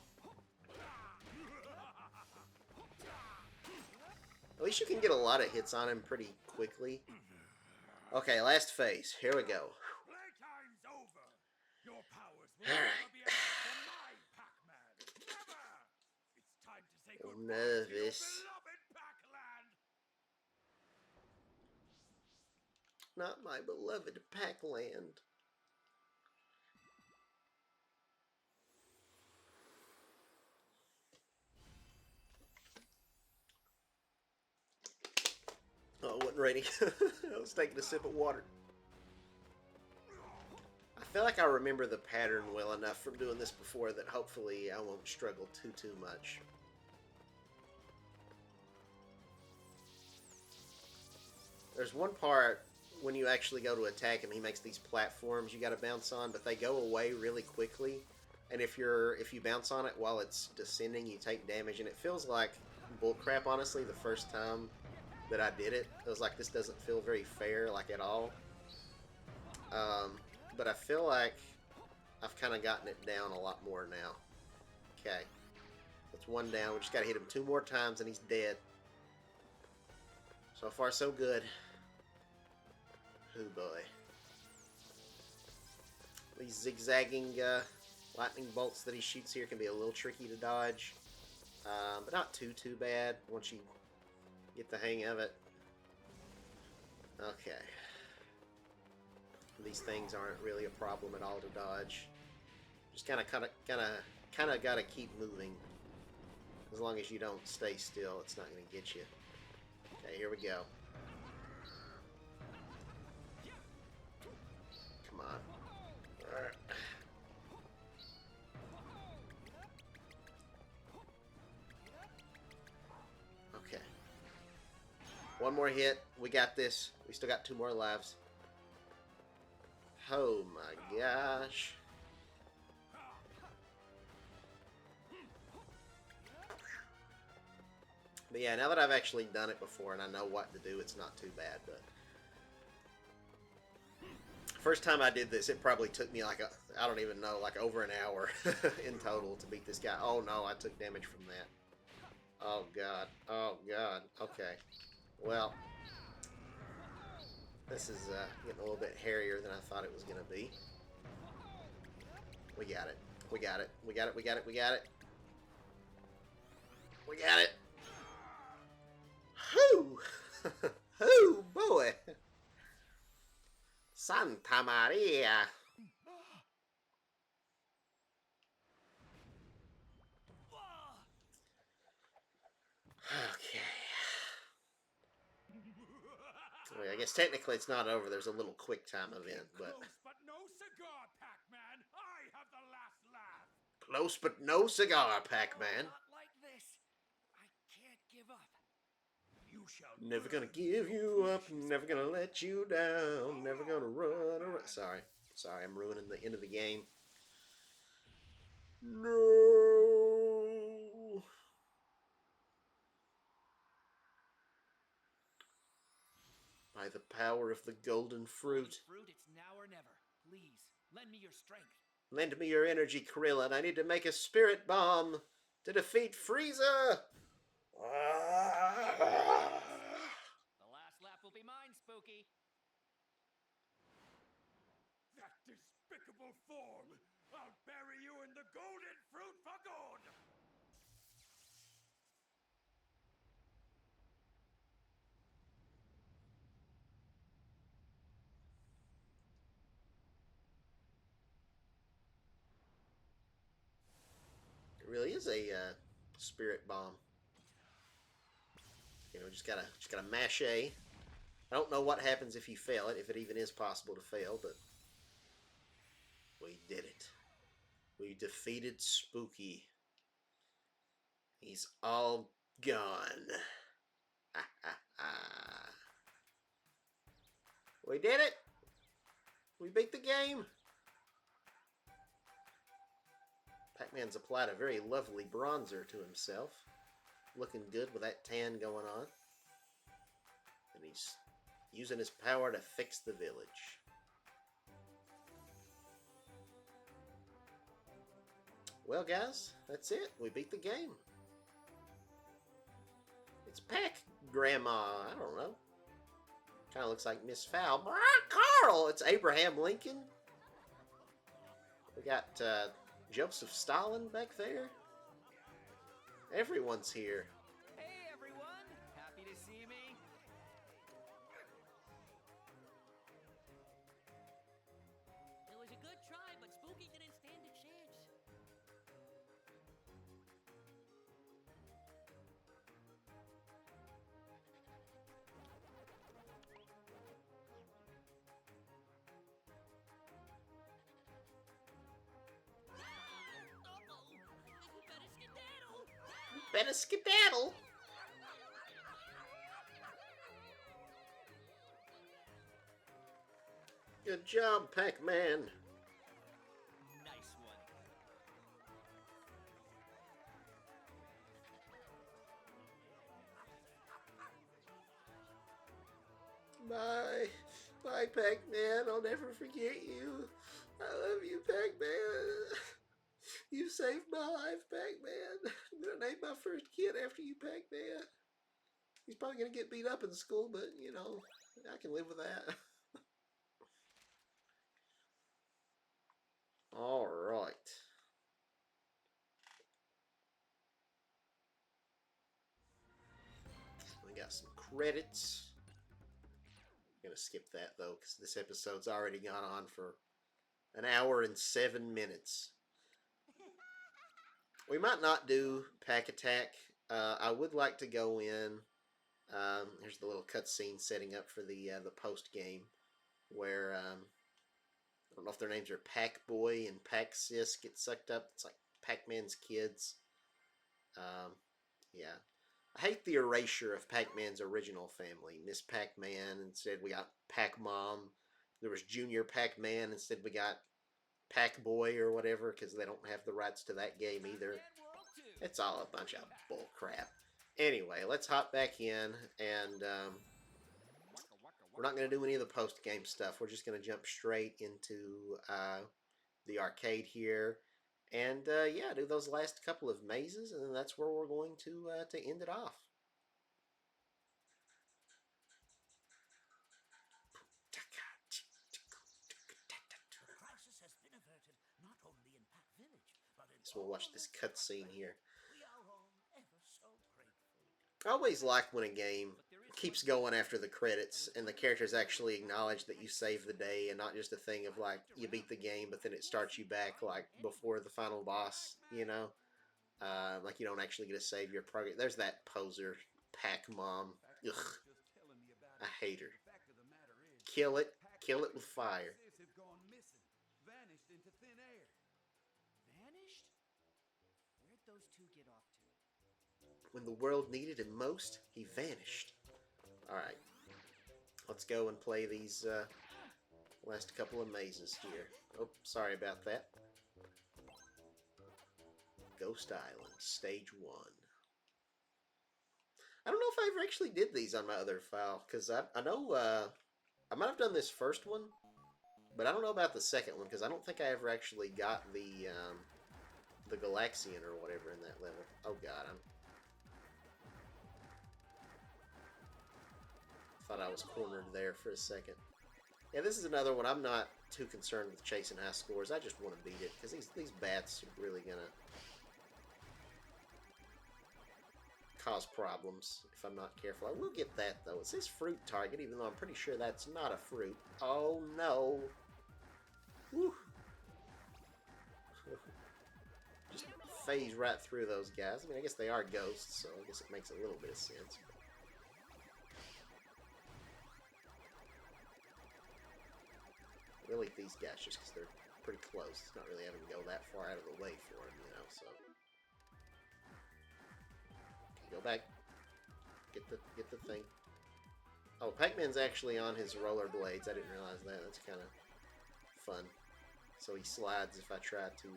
At least you can get a lot of hits on him pretty quickly. Okay, last phase. Here we go. Playtime's over. Your powers will never be enough for my Pac-Man. Never. It's time to say I'm goodbye to your nervous. beloved Pac-Land. Not my beloved Pac-Land. Oh, I wasn't ready. I was taking a sip of water. I feel like I remember the pattern well enough from doing this before that hopefully I won't struggle too much. There's one part when you actually go to attack him, he makes these platforms you got to bounce on, but they go away really quickly. And if you bounce on it while it's descending, you take damage, and it feels like bullcrap. Honestly, the first time that I did it, I was like, this doesn't feel very fair, like at all. But I feel like I've kind of gotten it down a lot more now. Okay, that's one down. We just got to hit him 2 more times, and he's dead. So far, so good. Oh boy. These zigzagging lightning bolts that he shoots here can be a little tricky to dodge. But not too bad once you get the hang of it. Okay. These things aren't really a problem at all to dodge. Just kind of gotta keep moving. As long as you don't stay still, it's not gonna get you. Okay, here we go. Come on. Alright. Okay. One more hit. We got this. We still got 2 more lives. Oh my gosh. But yeah, now that I've actually done it before and I know what to do, it's not too bad. But first time I did this, it probably took me like I don't even know, like over an hour in total to beat this guy. Oh no, I took damage from that. Oh god. Oh god. Okay. Well, this is getting a little bit hairier than I thought it was going to be. We got it. We got it. We got it. We got it. We got it. We got it. Whoo! Whoo, boy! Santa Maria! Okay. Well, I guess technically it's not over. There's a little quick time event, but... Close but no cigar, Pac-Man. I have the last laugh. Close but no cigar, Pac-Man. Not like this. I can't give up. You shall Never gonna give you up, never gonna let you down, never gonna run around. Sorry, I'm ruining the end of the game. No. By the power of the golden fruit. Fruit, it's now or never. Please, lend me your strength. Lend me your energy, Krillin. I need to make a spirit bomb to defeat Frieza. The last lap will be mine, Spooky. That despicable form! I'll bury you in the golden fruit for good! It really is a spirit bomb. You know, just gotta mash A. I don't know what happens if you fail it, if it even is possible to fail, but we did it. We defeated Spooky. He's all gone. We did it. We beat the game! Pac-Man's applied a very lovely bronzer to himself. Looking good with that tan going on. And he's using his power to fix the village. Well, guys, that's it. We beat the game. It's Pac Grandma. I don't know. Kind of looks like Miss Fowl. Carl! It's Abraham Lincoln. We got Joseph Stalin back there. Everyone's here. Hey everyone! Happy to see me? It was a good try, but Spooky didn't stand a chance. Better skedaddle. Good job, Pac-Man. Nice one. Bye. Bye, Pac-Man. I'll never forget you. I love you, Pac-Man. You saved my life, Pac-Man. I'm going to name my first kid after you, Pac-Man. He's probably going to get beat up in school, but, you know, I can live with that. All right. We got some credits. I'm going to skip that, though, because this episode's already gone on for an hour and 7 minutes. We might not do Pack Attack. I would like to go in. Here's the little cutscene setting up for the post game, where I don't know if their names are Pac Boy and Pac Sis get sucked up. It's like Pac-Man's kids. Yeah, I hate the erasure of Pac-Man's original family. Miss Pac-Man. Instead, we got Pac-Mom. There was Junior Pac-Man. Instead, we got Pac-Boy or whatever, because they don't have the rights to that game either. It's all a bunch of bull crap. Anyway, let's hop back in, and we're not going to do any of the post-game stuff. We're just going to jump straight into the arcade here, and yeah, do those last couple of mazes, and then that's where we're going to end it off. So we'll watch this cutscene here. I always like when a game keeps going after the credits and the characters actually acknowledge that you saved the day and not just a thing of like you beat the game but then it starts you back like before the final boss, you know? Like you don't actually get to save your progress. There's that poser, Pac-Mom. Ugh. I hate her. Kill it. Kill it with fire. Vanished? Where'd those two get off to? When the world needed him most, he vanished. Alright. Let's go and play these last couple of mazes here. Oh, sorry about that. Ghost Island, Stage 1. I don't know if I ever actually did these on my other file, because I know I might have done this first one, but I don't know about the second one, because I don't think I ever actually got the Galaxian or whatever in that level. Oh god, thought I was cornered there for a second. Yeah, this is another one. I'm not too concerned with chasing high scores. I just want to beat it, because these bats are really going to cause problems if I'm not careful. I will get that, though. It says fruit target, even though I'm pretty sure that's not a fruit. Oh, no. Whew. Just phase right through those guys. I mean, I guess they are ghosts, so I guess it makes a little bit of sense. Really, these guys just because they're pretty close. It's not really having to go that far out of the way for them, you know, so. Okay, go back. Get the thing. Oh, Pac-Man's actually on his rollerblades. I didn't realize that. That's kind of fun. So he slides if I try to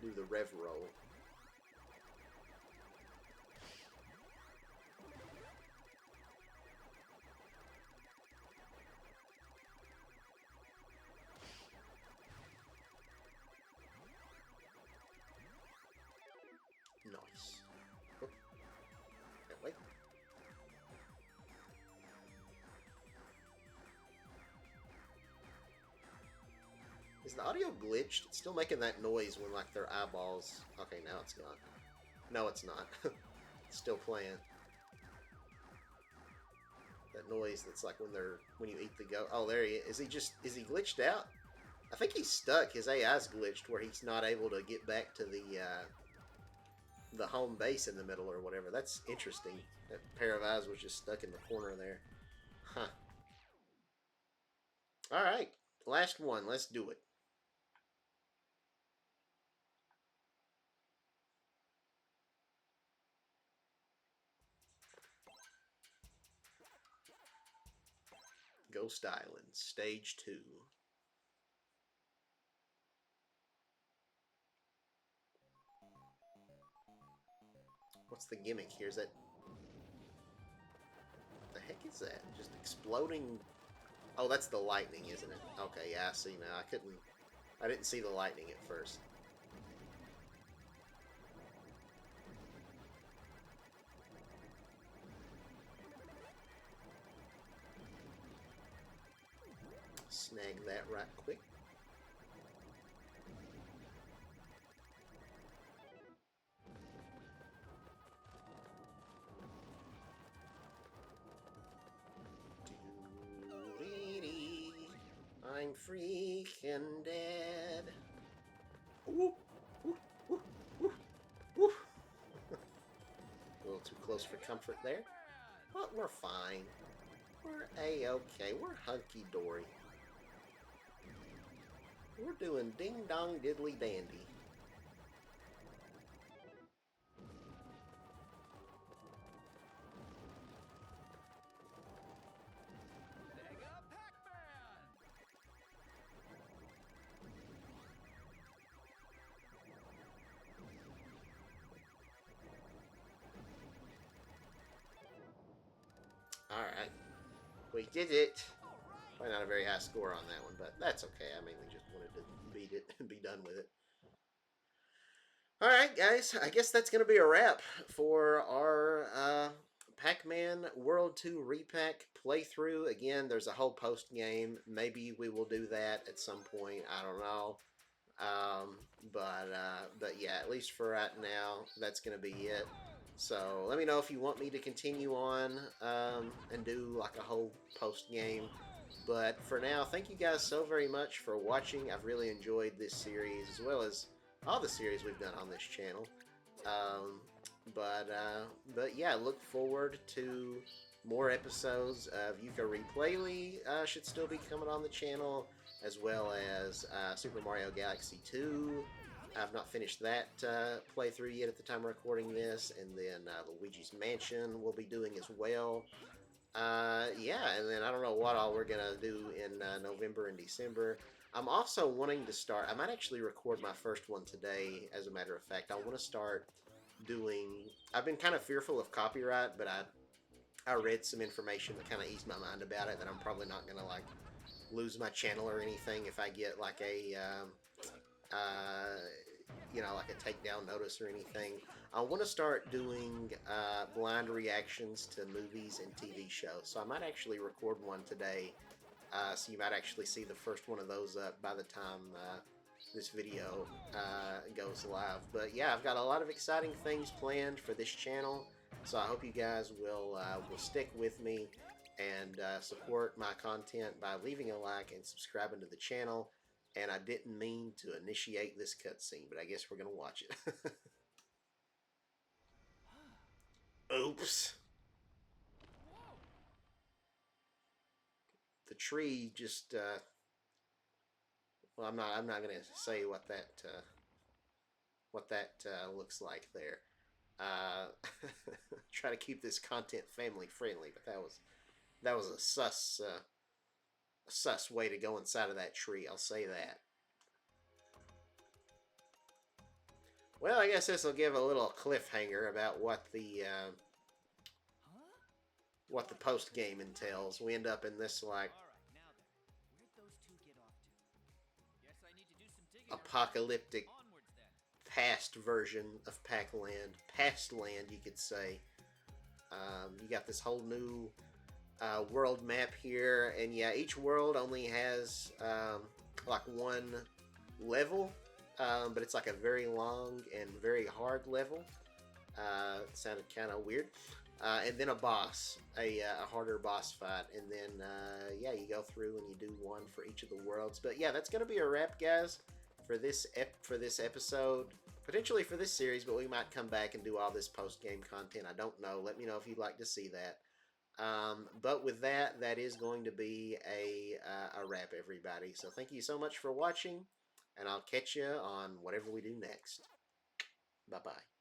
do the rev roll. Nice. Oh. That way. Is the audio glitched? It's still making that noise when like their eyeballs. Okay, now it's gone. No, it's not. It's still playing. That noise that's like when you eat the goat. Oh, there he is. Is he glitched out? I think he's stuck. His AI's glitched where he's not able to get back to the home base in the middle or whatever. That's interesting. That pair of eyes was just stuck in the corner there. Huh. Alright. Last one. Let's do it. Ghost Island, Stage 2. What's the gimmick here? Is that... What the heck is that? Just exploding... Oh, that's the lightning, isn't it? Okay, yeah, I see now. I didn't see the lightning at first. Snag that right quick. I'm freaking dead. Ooh, ooh, ooh, ooh, ooh. A little too close for comfort there. But we're fine. We're A-okay. We're hunky-dory. We're doing ding-dong diddly-dandy. Alright. We did it. Probably not a very high score on that one, but that's okay. I mainly just wanted to beat it and be done with it. Alright, guys. I guess that's going to be a wrap for our Pac-Man World 2 Re-Pac playthrough. Again, there's a whole post-game. Maybe we will do that at some point. I don't know. But yeah, at least for right now, that's going to be it. So let me know if you want me to continue on and do like a whole post-game. But for now, thank you guys so very much for watching. I've really enjoyed this series as well as all the series we've done on this channel. But yeah, look forward to more episodes of Yuka Replayly should still be coming on the channel, as well as Super Mario Galaxy 2. I've not finished that playthrough yet at the time of recording this, and then Luigi's Mansion we'll be doing as well. Yeah, and then I don't know what all we're going to do in November and December. I'm also wanting to start, I might actually record my first one today, as a matter of fact. I want to start doing, I've been kind of fearful of copyright, but I read some information that kind of eased my mind about it, that I'm probably not going to like lose my channel or anything if I get like a, you know, like a takedown notice or anything. I want to start doing blind reactions to movies and TV shows. So I might actually record one today. So you might actually see the first one of those up by the time this video goes live. But yeah, I've got a lot of exciting things planned for this channel. So I hope you guys will stick with me and support my content by leaving a like and subscribing to the channel. And I didn't mean to initiate this cutscene, but I guess we're going to watch it. Oops. The tree just, well, I'm not going to say what that looks like there. Try to keep this content family friendly, but that was a sus sus way to go inside of that tree. I'll say that. Well, I guess this will give a little cliffhanger about what the post game entails. We end up in this like All right, now then, where'd those two get off to? Guess I need to do some digging. apocalyptic Onwards then. past version of Pac-Land. Past land, you could say. You got this whole new world map here, and yeah, each world only has like one level, but it's like a very long and very hard level. It sounded kind of weird. And then a boss, a harder boss fight, and then yeah, you go through and you do one for each of the worlds. But yeah, that's gonna be a wrap, guys, for this episode, potentially for this series. But we might come back and do all this post game content. I don't know. Let me know if you'd like to see that. But with that, that is going to be a wrap, everybody. So thank you so much for watching, and I'll catch you on whatever we do next. Bye bye.